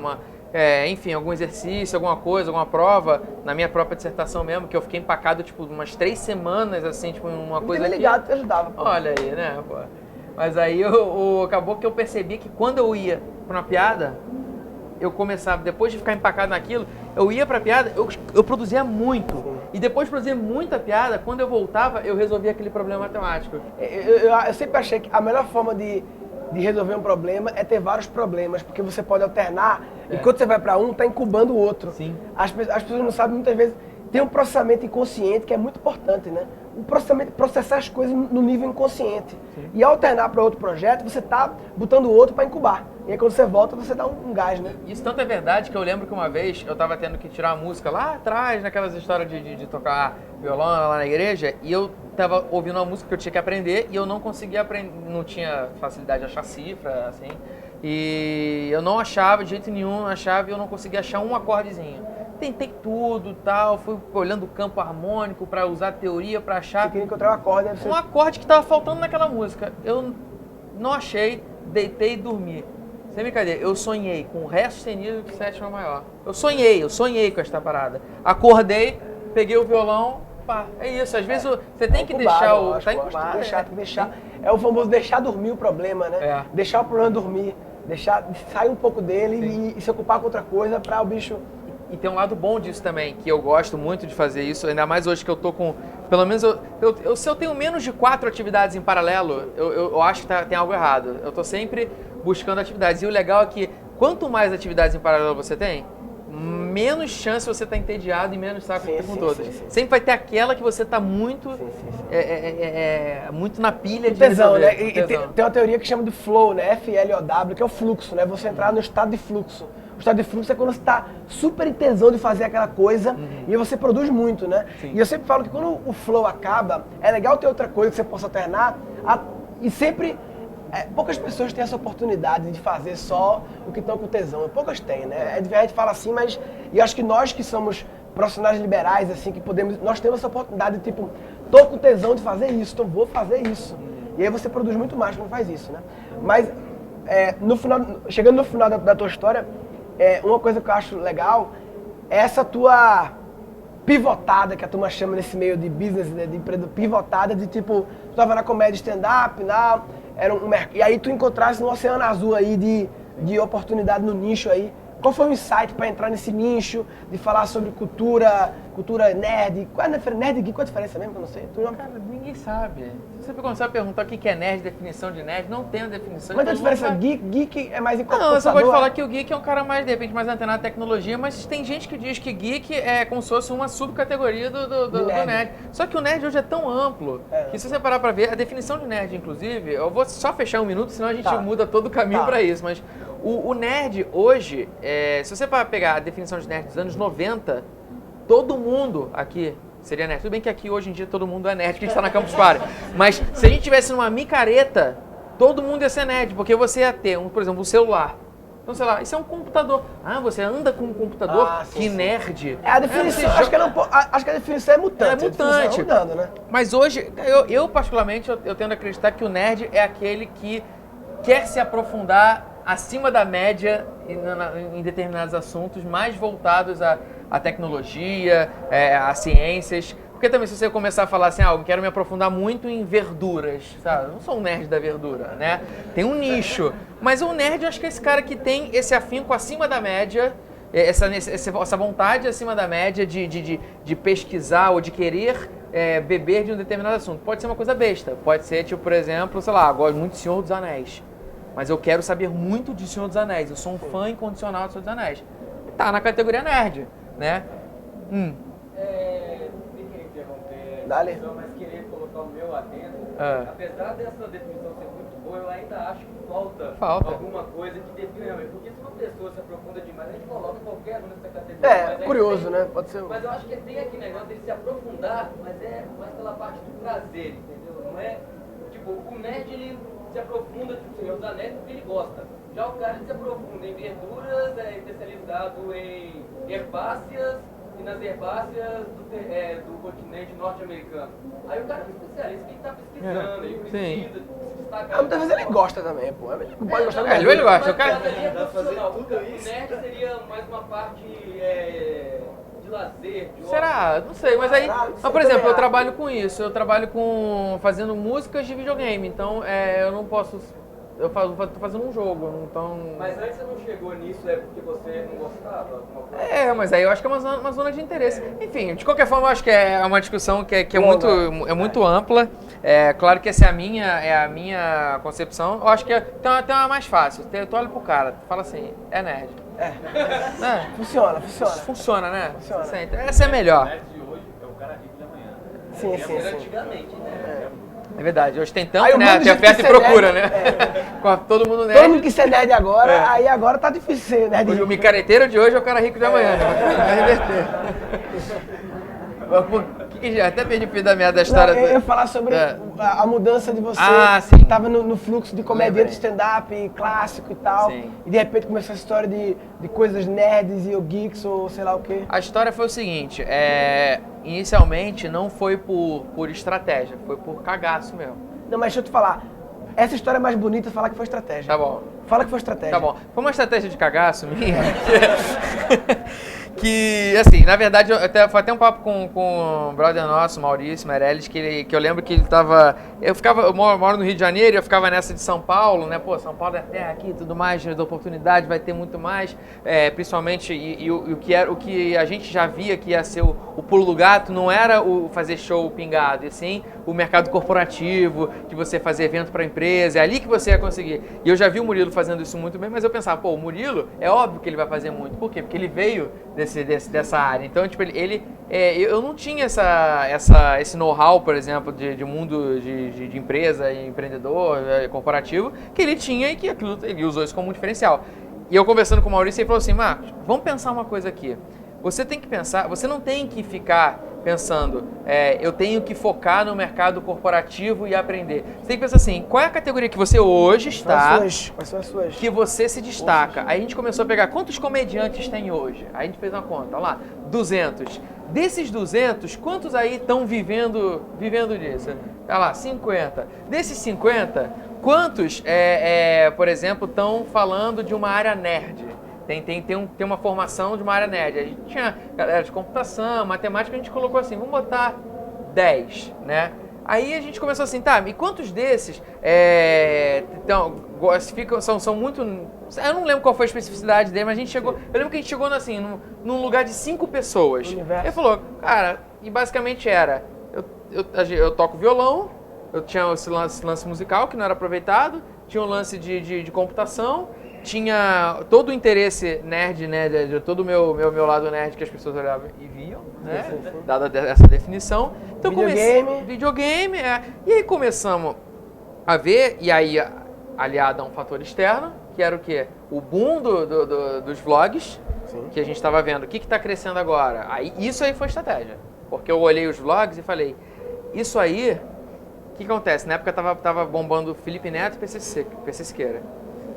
S2: enfim, algum exercício, alguma coisa, alguma prova, na minha própria dissertação mesmo, que eu fiquei empacado, tipo, umas 3 semanas, assim, tipo, uma coisa aqui.
S1: Ligado, te ajudava. Pô.
S2: Olha aí, né, pô. Mas aí, acabou que eu percebi que quando eu ia pra uma piada, eu começava, depois de ficar empacado naquilo, eu ia pra piada, eu produzia muito. E depois de produzir muita piada, quando eu voltava, eu resolvia aquele problema matemático.
S1: Eu sempre achei que a melhor forma de resolver um problema é ter vários problemas, porque você pode alternar, e quando você vai para um, tá incubando o outro.
S2: Sim.
S1: As pessoas não sabem, muitas vezes, tem um processamento inconsciente que é muito importante, né? Processar as coisas no nível inconsciente. Sim. E alternar para outro projeto, você tá botando o outro para incubar. E aí quando você volta, você dá um gás, né?
S2: Isso tanto é verdade que eu lembro que uma vez eu tava tendo que tirar a música lá atrás, naquelas histórias de tocar violão lá na igreja, e eu tava ouvindo uma música que eu tinha que aprender e eu não conseguia aprender, não tinha facilidade de achar cifra, assim, e eu não achava de jeito nenhum, não achava e eu não conseguia achar um acordezinho. Tentei tudo, tal, fui olhando o campo harmônico para usar a teoria para achar.
S1: Você queria encontrar um acorde, né?
S2: Um acorde que tava faltando naquela música. Eu não achei, deitei e dormi. Sem brincadeira, eu sonhei com Ré sustenido de sétima maior. Eu sonhei com esta parada. Acordei, peguei o violão, pá, é isso. Às vezes você tem que deixar o... Tá incubado,
S1: tem que deixar. É o famoso deixar dormir o problema, né?
S2: É.
S1: Deixar o problema dormir. Sair um pouco dele e se ocupar com outra coisa para o bicho...
S2: E tem um lado bom disso também, que eu gosto muito de fazer isso, ainda mais hoje que eu tô com... Pelo menos, se eu tenho menos de 4 atividades em paralelo, eu acho que tem algo errado. Eu tô sempre buscando atividades. E o legal é que, quanto mais atividades em paralelo você tem, menos chance você tá entediado e menos saco com todas. Sim. Sempre vai ter aquela que você tá muito... muito na pilha de
S1: tesão,
S2: resolver.
S1: Né? E tem uma teoria que chama de flow, né? FLOW, que é o fluxo, né? Você entrar no estado de fluxo. O estado de fluxo é quando você está super em tesão de fazer aquela coisa e você produz muito, né? Sim. E eu sempre falo que quando o flow acaba, é legal ter outra coisa que você possa alternar e sempre... poucas pessoas têm essa oportunidade de fazer só o que estão com tesão. Poucas têm, né? A gente fala assim, mas... E eu acho que nós que somos profissionais liberais, assim, que podemos... Nós temos essa oportunidade de, tipo, tô com tesão de fazer isso, então vou fazer isso. E aí você produz muito mais quando faz isso, né? Mas, no final, chegando no final da tua história... uma coisa que eu acho legal é essa tua pivotada, que a turma chama nesse meio de business, né, de empresa, pivotada de tipo, tu tava na comédia stand-up, e aí tu encontrasse um oceano azul aí de oportunidade no nicho aí. Qual foi o insight para entrar nesse nicho, de falar sobre cultura nerd? Qual é a nerd geek? Qual a diferença mesmo que eu não sei?
S2: Cara, ninguém sabe. Se você começar a perguntar o que é nerd, definição de nerd, não tem a definição.
S1: Mas a diferença geek é mais em computador?
S2: Não, eu só vou te falar que o geek é um cara mais, de repente, mais antenado à tecnologia, mas tem gente que diz que geek é como se fosse uma subcategoria do nerd. Só que o nerd hoje é tão amplo que se você parar pra ver, a definição de nerd, inclusive, eu vou só fechar um minuto, senão a gente muda todo o caminho pra isso, mas o nerd hoje, se você pegar a definição de nerd dos anos 90, todo mundo aqui seria nerd. Tudo bem que aqui hoje em dia todo mundo é nerd, que a gente tá na Campus Party. Mas se a gente tivesse numa micareta, todo mundo ia ser nerd, porque você ia ter, por exemplo, um celular. Então, sei lá, isso é um computador. Ah, você anda com um computador? Que nerd.
S1: A definição, acho que a definição é mutante.
S2: É mutante.
S1: Mudando, né?
S2: Mas hoje, eu particularmente, eu tendo a acreditar que o nerd é aquele que quer se aprofundar acima da média em determinados assuntos mais voltados à tecnologia, a ciências. Porque também se você começar a falar assim, eu quero me aprofundar muito em verduras, sabe? Eu não sou um nerd da verdura, né? Tem um nicho. Mas o nerd, eu acho que é esse cara que tem esse afinco acima da média, essa vontade acima da média de pesquisar ou de querer beber de um determinado assunto. Pode ser uma coisa besta, pode ser, tipo, por exemplo, sei lá, eu gosto muito de Senhor dos Anéis. Mas eu quero saber muito de Senhor dos Anéis. Eu sou um fã incondicional de Senhor dos Anéis. Tá na categoria nerd, né?
S3: Sem querer interromper, mas querer colocar o meu adendo. Apesar dessa definição ser muito boa, eu ainda acho que falta alguma coisa que define realmente. Porque se uma pessoa se aprofunda demais, a gente coloca qualquer um nessa categoria.
S1: Curioso, né? Pode ser.
S3: Mas eu acho que tem aquele negócio de se aprofundar, mas é mais pela parte do prazer, entendeu? Não é, tipo, o nerd, ele se aprofunda, tipo, Senhor dos Anéis, porque ele gosta. Já o cara, ele se aprofunda em verduras, é especializado em herbáceas, e nas herbáceas do continente norte-americano. Aí o cara é especialista, que está pesquisando, ele precisa se destacar.
S1: Muitas vezes ele gosta também, pô. Ele pode gostar do
S2: ele gosta. O cara
S3: o nerd seria mais uma parte de lazer, de
S2: Será? Não sei, mas aí... Mas, por exemplo, eu trabalho com isso. Eu trabalho fazendo músicas de videogame. Então, eu não posso Eu tô fazendo um jogo, então...
S3: Mas antes você não chegou nisso, é porque você não gostava?
S2: Mas aí eu acho que é uma zona de interesse. Enfim, de qualquer forma, eu acho que é uma discussão que é muito ampla. É claro que essa é a minha concepção. Eu acho que tem uma mais fácil. Tu olha pro cara, tu fala assim, é nerd.
S1: Funciona.
S2: Funciona, né?
S1: Funciona.
S2: Essa é melhor.
S4: O nerd de hoje é o cara rico de amanhã.
S1: Sim.
S3: Antigamente, né?
S2: É verdade, hoje tem
S1: Aí
S2: tanto,
S1: o
S2: né?
S1: mundo
S2: Tem
S1: já
S2: oferta e
S1: quis ser
S2: procura,
S1: nerd,
S2: né? Com todo mundo
S1: Todo
S2: nerd.
S1: mundo quis ser nerd agora, aí agora tá difícil ser nerd.
S2: O micareteiro de hoje é o cara rico de amanhã, né? Vai reverter. Até perdi o fio da meada da história.
S1: Eu ia falar sobre a mudança de você.
S2: Sim.
S1: Tava no fluxo de comediante stand-up clássico e tal.
S2: Sim.
S1: E de repente começou essa história de coisas nerds e geeks ou sei lá o quê.
S2: A história foi o seguinte, inicialmente não foi por estratégia, foi por cagaço mesmo.
S1: Não, mas deixa eu te falar. Essa história é mais bonita falar que foi estratégia.
S2: Tá bom.
S1: Fala que foi estratégia.
S2: Tá bom. Foi uma estratégia de cagaço minha. Que, assim, na verdade, foi até um papo com um brother nosso, Maurício Meirelles, que eu lembro que ele tava... Eu moro no Rio de Janeiro e eu ficava nessa de São Paulo, né? Pô, São Paulo é terra aqui e tudo mais, de oportunidade, vai ter muito mais. Principalmente, o que a gente já via que ia ser o pulo do gato, não era o fazer show pingado, e sim o mercado corporativo, de você fazer evento para empresa, é ali que você ia conseguir. E eu já vi o Murilo fazendo isso muito bem, mas eu pensava, pô, o Murilo, é óbvio que ele vai fazer muito. Por quê? Porque ele veio dessa área. Então, tipo, eu não tinha esse know-how, por exemplo, de mundo de empresa, empreendedor, corporativo, que ele tinha e que ele usou isso como um diferencial. E eu conversando com o Maurício, ele falou assim, Marcos, vamos pensar uma coisa aqui. Você tem que pensar, você não tem que ficar pensando, eu tenho que focar no mercado corporativo e aprender. Você tem que pensar assim, qual é a categoria que você hoje está,
S1: Quais são as suas?
S2: que você se destaca. Aí a gente começou a pegar, quantos comediantes tem hoje? Aí a gente fez uma conta, olha lá, 200. Desses 200, quantos aí estão vivendo disso? Olha lá, 50. Desses 50, quantos, por exemplo, estão falando de uma área nerd? Tem uma formação de uma área nerd. A gente tinha galera de computação, matemática, a gente colocou assim, vamos botar 10, né? Aí a gente começou assim, tá, e quantos desses são muito... Eu não lembro qual foi a especificidade dele, mas a gente chegou... Eu lembro que a gente chegou assim, num lugar de 5 pessoas. Ele falou, cara, e basicamente era... Eu toco violão, eu tinha esse lance musical que não era aproveitado, tinha um lance de computação, tinha todo o interesse nerd, né, de todo o meu lado nerd que as pessoas olhavam e viam, né, dada essa definição. Então videogame, E aí começamos a ver, e aí aliado a um fator externo, que era o quê? O boom dos vlogs, sim, que a gente estava vendo. O que está crescendo agora? Isso aí foi estratégia, porque eu olhei os vlogs e falei, isso aí, o que acontece? Na época tava bombando Felipe Neto e PC Siqueira.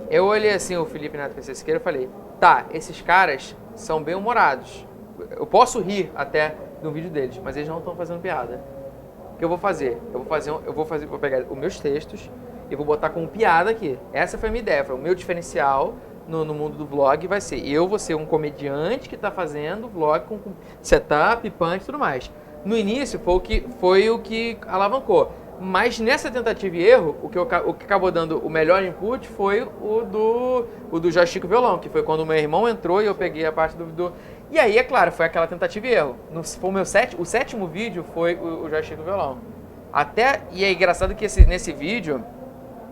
S2: Eu olhei assim o Felipe Neto e PC Siqueira e falei, tá, esses caras são bem humorados. Eu posso rir até no vídeo deles, mas eles não estão fazendo piada. O que eu vou fazer? Vou pegar os meus textos e vou botar como piada aqui. Essa foi a minha ideia, foi o meu diferencial no mundo do vlog vai ser, eu vou ser um comediante que está fazendo vlog com setup, punch e tudo mais. No início foi o que alavancou. Mas nessa tentativa e erro, o que acabou dando o melhor input foi o do joystick violão, que foi quando o meu irmão entrou e eu peguei a parte do... E aí, é claro, foi aquela tentativa e erro. Foi o sétimo vídeo foi o joystick violão. E é engraçado que nesse vídeo,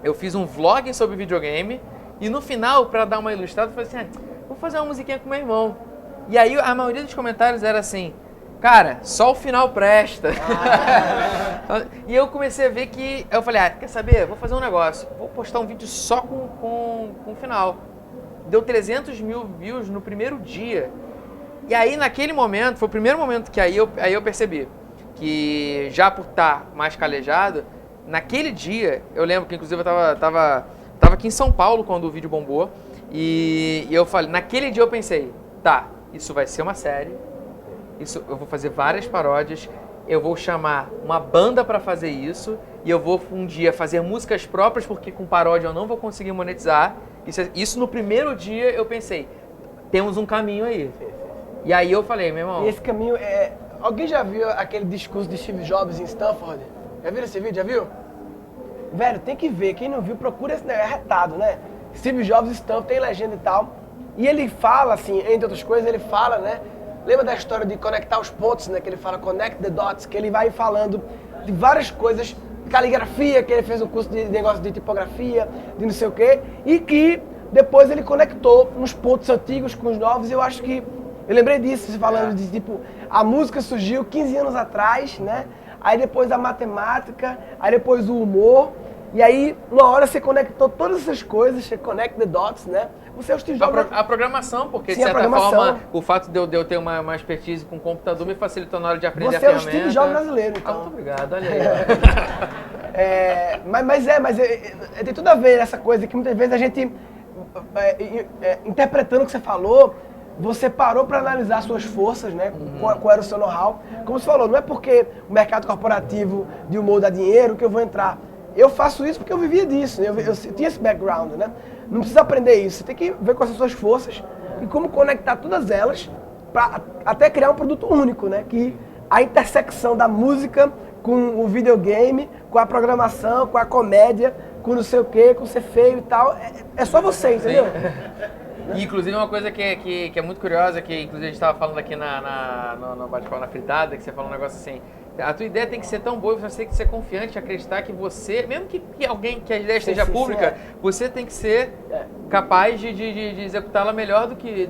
S2: eu fiz um vlog sobre videogame e no final, para dar uma ilustrada, eu falei assim, vou fazer uma musiquinha com meu irmão. E aí, a maioria dos comentários era assim, cara, só o final presta. E eu comecei a ver que... Eu falei, quer saber? Vou fazer um negócio. Vou postar um vídeo só com o final. Deu 300 mil views no primeiro dia. E aí, naquele momento, foi o primeiro momento que aí eu percebi que, já por estar mais calejado, naquele dia, eu lembro que, inclusive, eu tava aqui em São Paulo quando o vídeo bombou. E eu falei, naquele dia eu pensei, tá, isso vai ser uma série. Eu vou fazer várias paródias, eu vou chamar uma banda para fazer isso e eu vou um dia fazer músicas próprias porque com paródia eu não vou conseguir monetizar. Isso no primeiro dia eu pensei, temos um caminho aí. E aí eu falei, meu irmão...
S1: E esse caminho Alguém já viu aquele discurso de Steve Jobs em Stanford? Já viram esse vídeo? Já viu? velho, tem que ver. Quem não viu, procura esse negócio, é retado, né? Steve Jobs Stamp, tem legenda e tal. E ele fala, assim, entre outras coisas, ele fala, né? Lembra da história de conectar os pontos, né? Que ele fala connect the dots, que ele vai falando de várias coisas, caligrafia, que ele fez um curso de negócio de tipografia, de não sei o quê, e que depois ele conectou uns pontos antigos com os novos, e eu acho que, eu lembrei disso, você falando de, tipo, a música surgiu 15 anos atrás, né? Aí depois a matemática, aí depois o humor, e aí, uma hora você conectou todas essas coisas, você connect the dots, né? Você é o Steve Jobs.
S2: A programação, porque
S1: Sim,
S2: de certa forma, o fato de eu ter uma expertise com computador me facilitou na hora de aprender
S1: você
S2: a ferramenta.
S1: Você é o Steve Jobs brasileiro, então.
S2: Muito obrigado, olha aí.
S1: Mas tem tudo a ver essa coisa que muitas vezes a gente, interpretando o que você falou, você parou para analisar suas forças, né? Qual era o seu know-how. Como você falou, não é porque o mercado corporativo de humor dá dinheiro que eu vou entrar. Eu faço isso porque eu vivia disso, eu tinha esse background, né? Não precisa aprender isso, você tem que ver quais são suas forças e como conectar todas elas para até criar um produto único, né? Que a intersecção da música com o videogame, com a programação, com a comédia, com não sei o quê, com ser feio e tal, é só você, entendeu?
S2: E, inclusive, uma coisa que é muito curiosa, que inclusive a gente estava falando aqui no bate-papo na fritada, que você falou um negócio assim, a tua ideia tem que ser tão boa, você tem que ser confiante, acreditar que você, mesmo que alguém, que a ideia esteja pública, você tem que ser capaz de executá-la melhor do que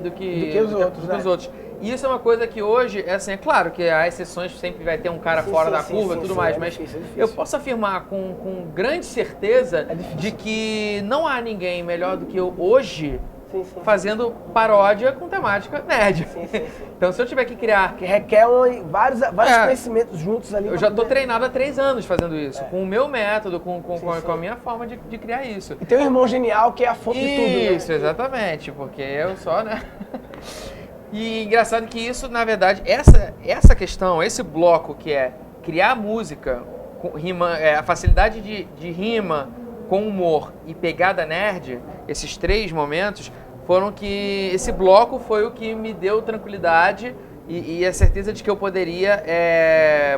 S2: os outros. E isso é uma coisa que hoje, é claro que há exceções, sempre vai ter um cara fora da curva e tudo mais, mas
S1: difícil.
S2: eu posso afirmar com grande certeza de que não há ninguém melhor do que eu hoje fazendo paródia com temática nerd. Então, se eu tiver que criar...
S1: Que requer vários conhecimentos juntos ali.
S2: Eu já estou treinado há 3 anos fazendo isso, com o meu método, com a minha forma de criar isso.
S1: E tem um irmão genial que é a fonte de tudo, né?
S2: Isso, exatamente, porque eu só, né? E engraçado que isso, na verdade, essa questão, esse bloco que é criar música, a facilidade de rima com humor e pegada nerd, esses 3 momentos, foram que esse bloco foi o que me deu tranquilidade e a certeza de que eu poderia,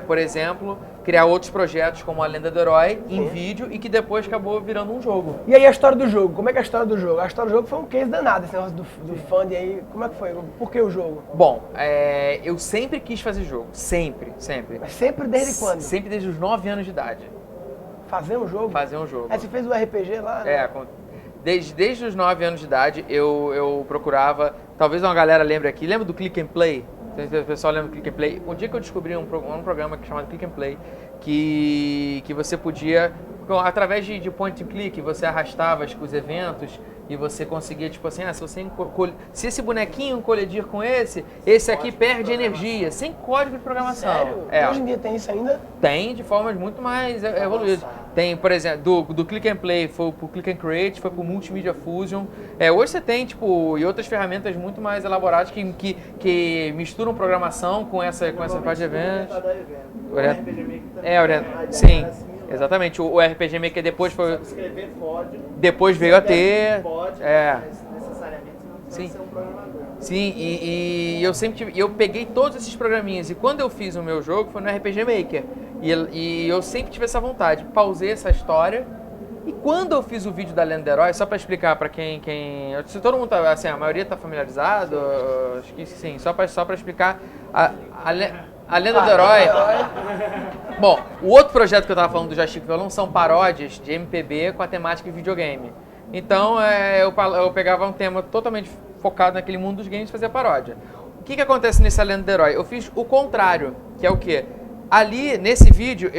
S2: por exemplo, criar outros projetos como a Lenda do Herói em vídeo e que depois acabou virando um jogo.
S1: E aí a história do jogo, como é que é a história do jogo? A história do jogo foi um case danado, esse negócio do funding aí, como é que foi? Por que o jogo?
S2: Bom, eu sempre quis fazer jogo, sempre.
S1: Mas sempre desde quando?
S2: Sempre desde os 9 anos de idade.
S1: Fazer um jogo?
S2: Fazer um jogo.
S1: Aí você fez o RPG lá? Né?
S2: Desde os 9 anos de idade eu procurava, talvez uma galera lembre aqui, lembra do Click and Play? O pessoal lembra do Click and Play? Um dia que eu descobri um programa chamado Click and Play, que você podia, através de point and click, você arrastava os eventos e você conseguia, tipo assim, se esse bonequinho colidir com esse aqui perde energia, sem código de programação.
S1: Sério? Hoje em dia tem isso ainda?
S2: Tem, de formas muito mais evoluídas. Tem, por exemplo, do Click and Play, foi pro Click and Create, foi pro Multimedia Fusion. Hoje você tem, tipo, e outras ferramentas muito mais elaboradas que misturam programação com essa parte de eventos. Sim, exatamente. O RPG Maker depois foi...
S5: Escrever código.
S2: Depois veio a ter...
S5: Código, mas necessariamente você não precisa ser um programador.
S2: Sim, e eu sempre eu peguei todos esses programinhas e quando eu fiz o meu jogo foi no RPG Maker e eu sempre tive essa vontade, pausei essa história e quando eu fiz o vídeo da Lenda do Herói, só para explicar para quem se todo mundo tá, assim, a maioria tá familiarizado, acho que sim, só para explicar a Lenda do Herói. Bom, o outro projeto que eu tava falando do Joystick e Violão são paródias de MPB com a temática de videogame. Então eu pegava um tema totalmente focado naquele mundo dos games e fazia paródia. O que acontece nesse A Lenda do Herói? Eu fiz o contrário, que é o quê? Ali, nesse vídeo,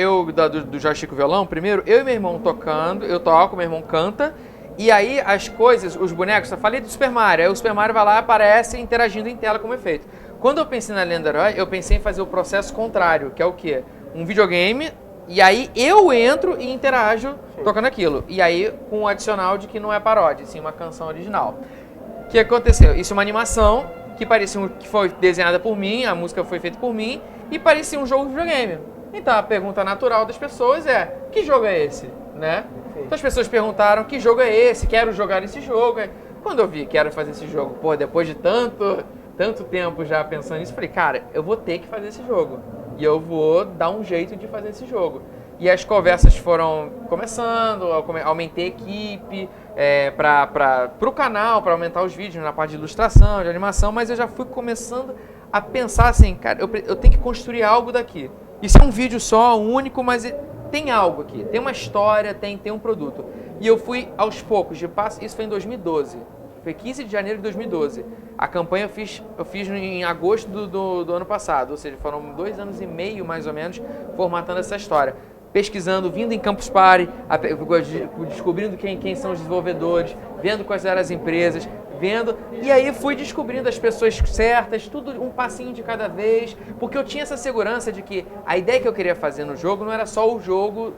S2: do Joystick e Violão, primeiro, eu e meu irmão tocando, eu toco, meu irmão canta, e aí as coisas, os bonecos, eu falei do Super Mario, aí o Super Mario vai lá e aparece interagindo em tela como efeito. Quando eu pensei na Lenda do Herói, eu pensei em fazer o processo contrário, que é o quê? Um videogame, e aí eu entro e interajo tocando aquilo. E aí com o adicional de que não é paródia, sim uma canção original. O que aconteceu? Isso é uma animação que que foi desenhada por mim, a música foi feita por mim, e parecia um jogo de videogame. Então a pergunta natural das pessoas é, que jogo é esse? Né? Então as pessoas perguntaram, que jogo é esse? Quero jogar esse jogo. Quando eu vi, quero fazer esse jogo, depois de tanto tempo já pensando nisso, falei, cara, eu vou ter que fazer esse jogo. E eu vou dar um jeito de fazer esse jogo. E as conversas foram começando, aumentei a equipe para o canal, para aumentar os vídeos na parte de ilustração, de animação, mas eu já fui começando a pensar assim, cara, eu tenho que construir algo daqui. Isso é um vídeo só, único, mas tem algo aqui, tem uma história, tem um produto. E eu fui aos poucos, isso foi em 2012, foi 15 de janeiro de 2012. A campanha eu fiz em agosto do ano passado, ou seja, foram 2 anos e meio mais ou menos formatando essa história. Pesquisando, vindo em Campus Party, descobrindo quem são os desenvolvedores, vendo quais eram as empresas, e aí fui descobrindo as pessoas certas, tudo um passinho de cada vez, porque eu tinha essa segurança de que a ideia que eu queria fazer no jogo não era só o jogo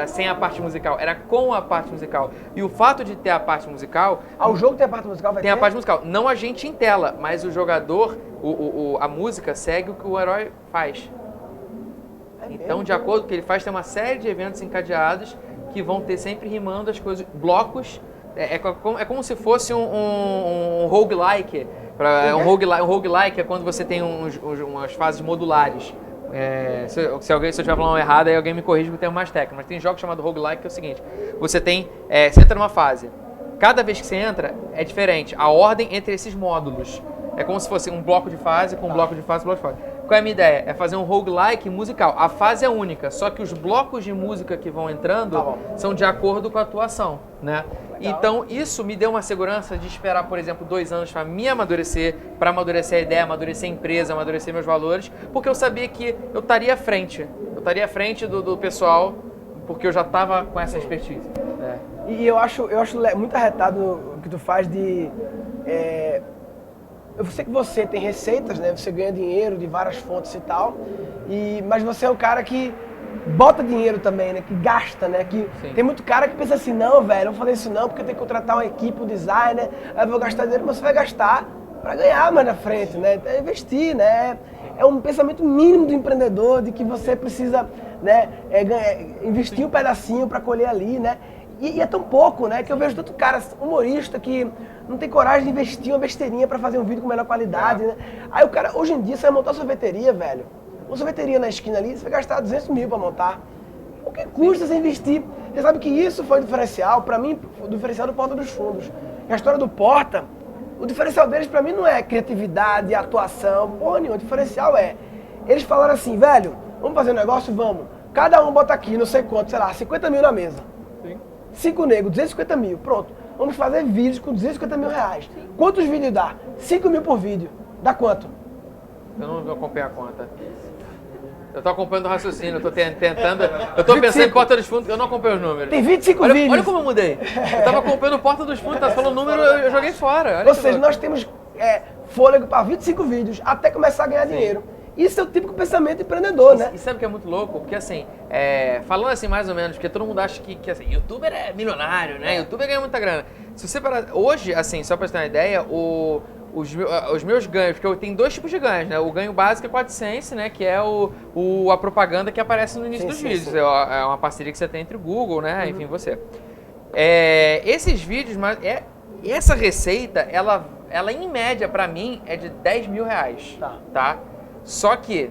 S2: sem a parte musical, era com a parte musical. E o fato de ter a parte musical...
S1: O jogo tem a parte musical?
S2: Tem a parte musical. Não a gente em tela, mas o jogador, a música segue o que o herói faz. Então, de acordo com o que ele faz, tem uma série de eventos encadeados que vão ter sempre rimando as coisas, blocos. É como se fosse um roguelike. Um roguelike é quando você tem umas fases modulares. Se eu estiver falando errado, aí alguém me corrige porque tem mais técnico. Mas tem jogos chamados roguelike que é o seguinte. Você entra numa fase. Cada vez que você entra, é diferente. A ordem entre esses módulos. É como se fosse um bloco de fase com um bloco de fase, bloco de fase. Qual é a minha ideia? É fazer um roguelike musical. A fase é única, só que os blocos de música que vão entrando são de acordo com a atuação, né? Então, isso me deu uma segurança de esperar, por exemplo, 2 anos para me amadurecer, para amadurecer a ideia, amadurecer a empresa, amadurecer meus valores, porque eu sabia que eu estaria à frente. Eu estaria à frente do pessoal, porque eu já estava com essa expertise. Né?
S1: E eu acho muito arretado o que tu faz de... Eu sei que você tem receitas, né? Você ganha dinheiro de várias fontes e tal, mas você é o cara que bota dinheiro também, né? Que gasta, né? Tem muito cara que pensa assim, não, velho, eu não falei isso não, porque eu tenho que contratar uma equipe, um designer, aí eu vou gastar dinheiro, mas você vai gastar para ganhar mais na frente, né? É investir, né? É um pensamento mínimo do empreendedor, de que você precisa, né? Investir um pedacinho para colher ali, né? E é tão pouco, né? Que eu vejo tanto cara humorista que não tem coragem de investir uma besteirinha pra fazer um vídeo com melhor qualidade, né? Aí o cara, hoje em dia, você vai montar uma sorveteria, velho. Uma sorveteria na esquina ali, você vai gastar 200 mil pra montar. O que custa você investir? Você sabe que isso foi o diferencial, pra mim, o diferencial do Porta dos Fundos. E a história do Porta, o diferencial deles pra mim não é criatividade, atuação, porra nenhuma. O diferencial eles falaram assim, velho, vamos fazer um negócio? Vamos. Cada um bota aqui, não sei quanto, sei lá, 50 mil na mesa. 5 negros, 250 mil, pronto. Vamos fazer vídeos com 250 mil reais. Quantos vídeos dá? 5 mil por vídeo. Dá quanto?
S2: Eu não acompanho a conta. Eu tô acompanhando o raciocínio, eu tô tentando... Eu tô pensando em Porta dos Fundos, eu não acompanho os números.
S1: Tem 25 vídeos.
S2: Olha como eu mudei. Eu tava acompanhando Porta dos Fundos, tava falando número, eu joguei fora. Olha
S1: Ou seja, nós temos fôlego para 25 vídeos até começar a ganhar dinheiro. Isso é o típico pensamento empreendedor, né?
S2: E sabe o que é muito louco? Porque assim, falando assim mais ou menos, porque todo mundo acha que assim, youtuber é milionário, né? Youtuber ganha muita grana. Se você parar, hoje, assim, só pra você ter uma ideia, os meus ganhos, porque eu tenho 2 tipos de ganhos, né? O ganho básico é com a AdSense, né? Que é a propaganda que aparece no início dos vídeos. Sim. É uma parceria que você tem entre o Google, né? Enfim, você. Esses vídeos, essa receita, ela em média, pra mim, é de 10 mil reais, tá? Só que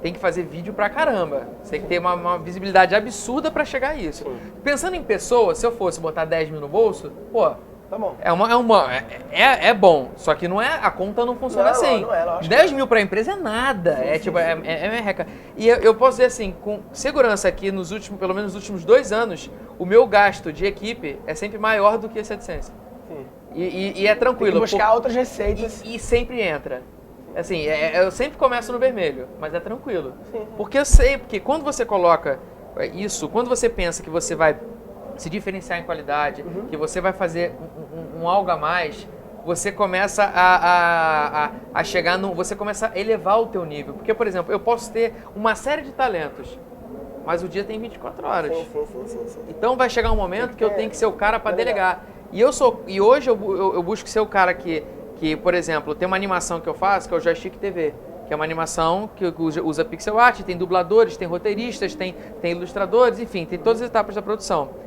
S2: tem que fazer vídeo pra caramba. Você tem que ter uma visibilidade absurda pra chegar a isso. Sim. Pensando em pessoas, se eu fosse botar 10 mil no bolso, pô,
S1: tá bom.
S2: É bom, só que a conta não funciona assim.
S1: Não é,
S2: 10 mil pra empresa é nada. Sim, é merreca. E eu posso dizer assim, com segurança aqui, pelo menos nos últimos 2 anos, o meu gasto de equipe é sempre maior do que esse AdSense. Sim. E é tranquilo.
S1: Tem que buscar outras receitas.
S2: E sempre entra. Assim, eu sempre começo no vermelho, mas é tranquilo. Sim. Porque eu sei, porque quando você coloca isso, quando você pensa que você vai se diferenciar em qualidade, que você vai fazer um algo a mais, você começa a chegar você começa a elevar o teu nível. Porque, por exemplo, eu posso ter uma série de talentos, mas o dia tem 24 horas. Sim. Então vai chegar um momento que eu tenho que ser o cara para delegar. E hoje eu busco ser o cara que, por exemplo, tem uma animação que eu faço, que é o Joystick TV, que é uma animação que usa pixel art, tem dubladores, tem roteiristas, tem ilustradores, enfim, tem todas as etapas da produção.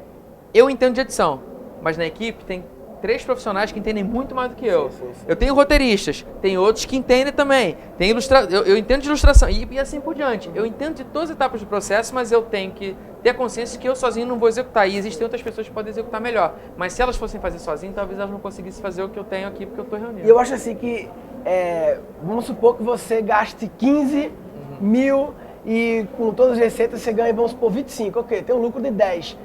S2: Eu entendo de edição, mas na equipe tem 3 profissionais que entendem muito mais do que eu. Eu tenho roteiristas, tem outros que entendem também. Tem eu entendo de ilustração e assim por diante. Eu entendo de todas as etapas do processo, mas eu tenho que ter a consciência que eu sozinho não vou executar. E existem outras pessoas que podem executar melhor. Mas se elas fossem fazer sozinhas, talvez elas não conseguissem fazer o que eu tenho aqui, porque eu estou reunido.
S1: E eu acho assim que, vamos supor que você gaste 15 mil e com todas as receitas você ganha, vamos supor, 25. Ok, tem um lucro de 10.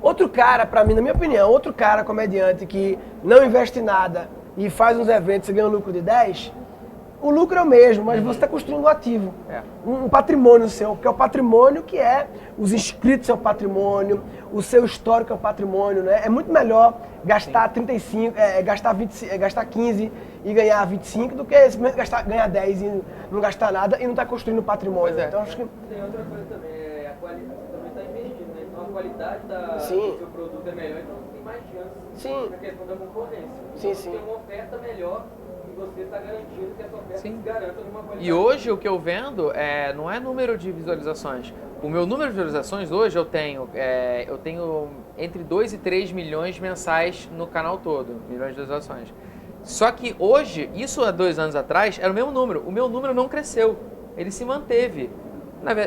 S1: Outro cara, pra mim, na minha opinião, outro cara comediante que não investe em nada e faz uns eventos e ganha um lucro de 10, o lucro é o mesmo, mas você está construindo um ativo, um patrimônio seu, que é o patrimônio que é os inscritos é o patrimônio, o seu histórico é o patrimônio, né? É muito melhor gastar 35, gastar 15 e ganhar 25 do que simplesmente ganhar 10 e não gastar nada e não estar construindo patrimônio. Então acho que
S3: tem outra coisa também, a qualidade, você também está investindo, né? Então a qualidade
S1: Sim.
S3: do seu produto é melhor, então tem mais chance
S1: Sim.
S3: na questão da concorrência.
S1: Sim,
S3: Então,
S1: sim.
S3: tem uma oferta melhor e você está garantindo que essa oferta
S2: Sim.
S3: garanta uma qualidade.
S2: E hoje o que eu vendo não é número de visualizações. O meu número de visualizações hoje eu tenho entre 2 e 3 milhões mensais no canal todo, milhões de visualizações. Só que hoje, isso há 2 anos atrás, era o mesmo número. O meu número não cresceu, ele se manteve.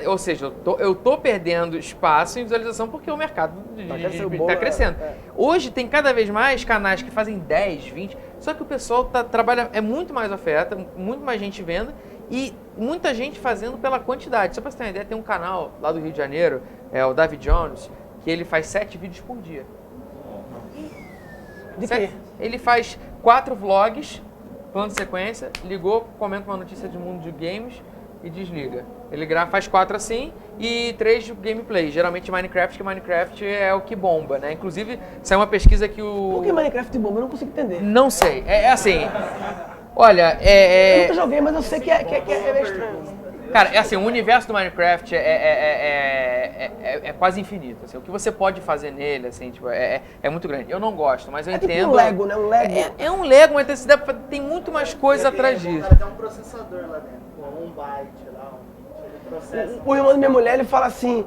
S2: Ou seja, eu tô perdendo espaço em visualização porque o mercado está crescendo. Hoje tem cada vez mais canais que fazem 10, 20, só que o pessoal trabalha, é muito mais oferta, muito mais gente vendo e muita gente fazendo pela quantidade. Só para você ter uma ideia, tem um canal lá do Rio de Janeiro, o David Jones, que ele faz 7 vídeos por dia.
S1: de quê?
S2: Ele faz 4 vlogs, plano de sequência, ligou, comenta uma notícia de mundo de games e desliga. Ele faz 4 assim e 3 gameplays, geralmente Minecraft, que Minecraft é o que bomba, né? Inclusive, saiu uma pesquisa que o...
S1: Por que Minecraft bomba? Eu não consigo entender.
S2: Não sei, é assim, olha,
S1: Eu nunca joguei, mas eu sei que é meio estranho.
S2: Cara, é assim, o universo do Minecraft é quase infinito, assim, o que você pode fazer nele, assim, tipo, é muito grande. Eu não gosto, mas eu entendo...
S1: Tipo um Lego, né? Um Lego.
S2: É um Lego, mas tem muito mais coisa atrás disso.
S5: Cara, tem um processador lá dentro, com 1 byte lá, ele processa.
S1: O irmão da minha mulher, ele fala assim,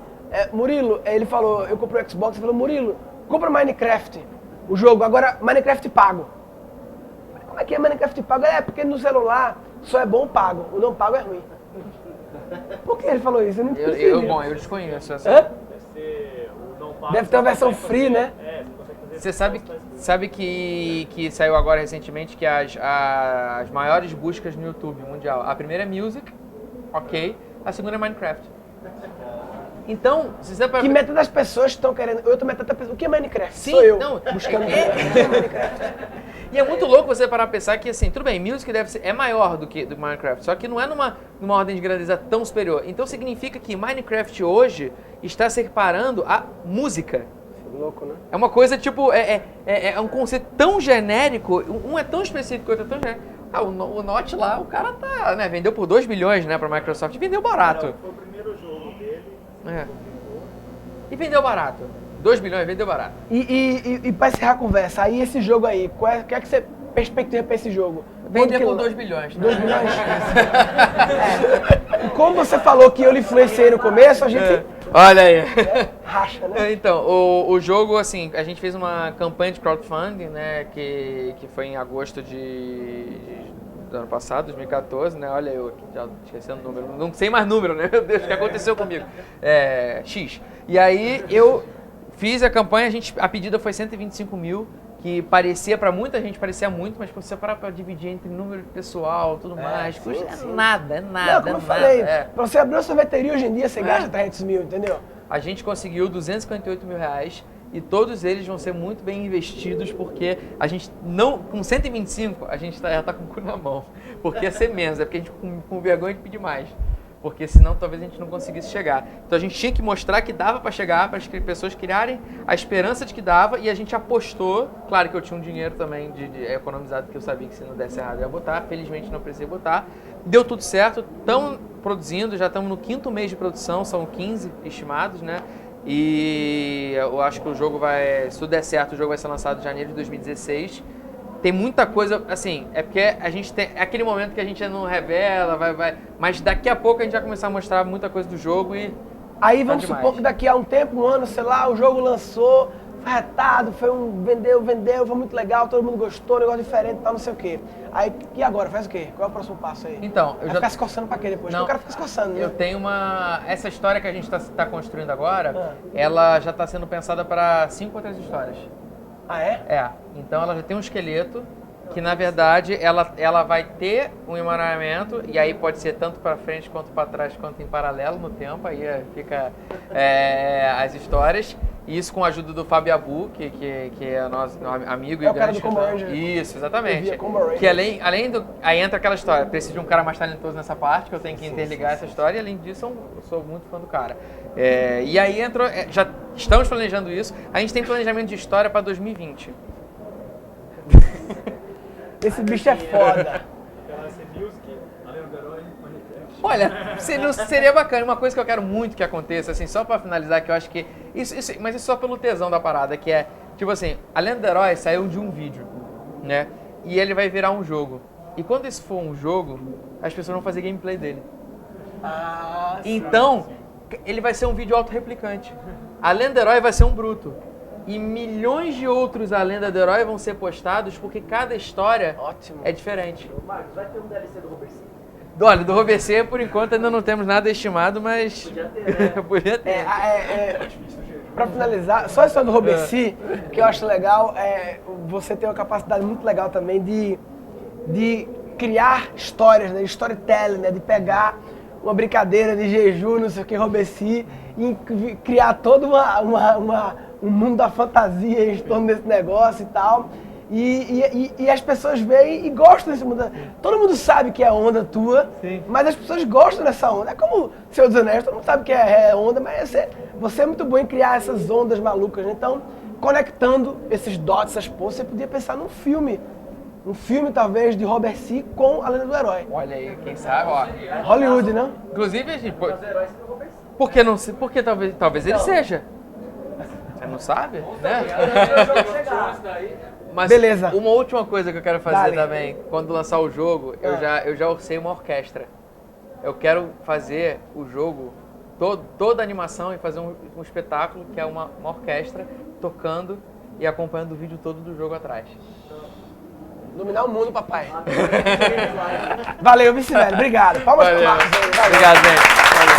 S1: Murilo, ele falou, eu comprei o Xbox, ele falou, Murilo, compra Minecraft, o jogo, agora Minecraft pago. Como é que é Minecraft pago? Porque no celular só é bom pago, o não pago é ruim. Por que ele falou isso? Eu não entendi.
S2: Eu desconheço essa.
S1: Hã?
S5: Deve
S1: ter uma versão free, né?
S2: Você sabe que saiu agora recentemente que as maiores buscas no YouTube mundial, a primeira é Music, ok, a segunda é Minecraft. Então, se você
S1: Que metade das pessoas estão querendo, outra metade da pessoa, o que é Minecraft?
S2: Sim,
S1: Sou eu,
S2: não,
S1: buscando o que é Minecraft.
S2: E é muito louco você parar a pensar que, assim, tudo bem, Music é maior do que do Minecraft, só que não é numa ordem de grandeza tão superior. Então significa que Minecraft hoje está se equiparando à música.
S1: Louco, né?
S2: É uma coisa, tipo, é um conceito tão genérico, um é tão específico, outro é tão genérico. O Notch lá, o cara tá, né, vendeu por 2 bilhões, né, pra Microsoft, e vendeu barato.
S5: Foi o primeiro jogo dele.
S2: E vendeu barato. 2 bilhões, vendeu barato.
S1: E pra encerrar a conversa, aí esse jogo aí, qual é que você perspectiva pra esse jogo?
S2: Vendeu por 2 bilhões. Né?
S1: 2 bilhões? E como você falou que eu lhe influenciei no começo, a gente
S2: Olha aí.
S1: racha, né?
S2: Então, o jogo, assim, a gente fez uma campanha de crowdfunding, né, que foi em agosto do ano passado, 2014, né, olha eu aqui já esquecendo o número, não sei mais número, né, meu Deus, o que aconteceu comigo? X. E aí eu fiz a campanha, a pedida foi 125 mil, que parecia, pra muita gente, parecia muito, mas se você parar pra dividir entre número pessoal e tudo mais, custa nada.
S1: Não, como eu falei, pra você abrir uma sorveteria hoje em dia, você gasta 300 mil, entendeu?
S2: A gente conseguiu 258 mil reais e todos eles vão ser muito bem investidos porque a gente não, com 125, a gente já tá com o cu na mão. Porque ia ser menos, é porque a gente com vergonha de pedir mais. Porque senão talvez a gente não conseguisse chegar. Então a gente tinha que mostrar que dava para chegar, para as pessoas criarem a esperança de que dava, e a gente apostou. Claro que eu tinha um dinheiro também de economizado, que eu sabia que se não desse errado eu ia botar, felizmente não precisei botar. Deu tudo certo, estão produzindo, já estamos no 5º mês de produção, são 15 estimados, né? E eu acho que o jogo vai, se tudo der certo, o jogo vai ser lançado em janeiro de 2016. Tem muita coisa, assim, é porque a gente tem aquele momento que a gente não revela, mas daqui a pouco a gente vai começar a mostrar muita coisa do jogo e...
S1: Aí vamos supor que daqui a um tempo, um ano, sei lá, o jogo lançou, foi retado, vendeu, foi muito legal, todo mundo gostou, negócio diferente e tal, não sei o quê. Aí, e agora? Faz o quê? Qual é o próximo passo aí?
S2: Então,
S1: Vai ficar se coçando pra quê depois?
S2: Não,
S1: Porque o cara fica se coçando, né?
S2: Eu tenho uma... Essa história que a gente tá construindo agora, ela já tá sendo pensada para 5 outras histórias.
S1: Ah, é?
S2: É. Então ela já tem um esqueleto que, na verdade, ela vai ter um emaranhamento, e aí pode ser tanto para frente quanto para trás, quanto em paralelo no tempo, aí fica as histórias. E isso com a ajuda do Fábio Abu, que é nosso amigo e
S1: o cara
S2: grande
S1: do Combo
S2: cantor.
S1: Ranger.
S2: Isso, exatamente.
S1: Eu via Combo Ranger.
S2: Que além do... Aí entra aquela história, preciso de um cara mais talentoso nessa parte, que eu tenho que interligar essa história, e além disso eu sou muito fã do cara. E aí entrou... Já estamos planejando isso, a gente tem planejamento de história para 2020.
S1: Esse bicho é foda.
S2: Olha, seria bacana. Uma coisa que eu quero muito que aconteça, assim, só pra finalizar, que eu acho que... Mas isso só pelo tesão da parada, que é, tipo assim, a Lenda do Herói saiu de um vídeo, né? E ele vai virar um jogo. E quando isso for um jogo, as pessoas vão fazer gameplay dele.
S1: Ah,
S2: Então, ele vai ser um vídeo autorreplicante. A Lenda do Herói vai ser um bruto. E milhões de outros A Lenda do Herói vão ser postados porque cada história é diferente.
S5: Marcos, vai ter um DLC do Robert C.
S2: Olha, do Robert C, por enquanto, ainda não temos nada estimado, mas...
S5: Podia ter, né?
S2: Podia ter.
S1: Pra finalizar, só a história do Robert C, que eu acho legal, você tem uma capacidade muito legal também de criar histórias, né? De storytelling, né? De pegar uma brincadeira de jejum, não sei o que, Robert C, e criar todo um mundo da fantasia em torno desse negócio e tal. E as pessoas veem e gostam desse mundo. Todo mundo sabe que é onda tua, mas as pessoas gostam dessa onda. É como Senhor dos Anéis, todo mundo sabe que é onda, mas você é muito bom em criar essas ondas malucas, né? Então, conectando esses dots, essas porras, você podia pensar num filme. Um filme, talvez, de Robert C. com a Lenda do Herói.
S2: Olha aí, quem sabe, ó.
S1: Hollywood, não?
S2: Inclusive, a gente...
S5: Os heróis do Robert C.
S2: Por que não se... Porque talvez ele seja. Você não sabe, né? Mas
S1: Beleza.
S2: uma última coisa que eu quero fazer
S1: Dale.
S2: também, quando lançar o jogo, eu já orcei uma orquestra. Eu quero fazer o jogo, toda a animação, e fazer um espetáculo que é uma orquestra tocando e acompanhando o vídeo todo do jogo atrás.
S1: Dominar o mundo, papai. Valeu, vice-velho. Obrigado. Palmas pro Marcos. Valeu.
S2: Obrigado, gente. Valeu.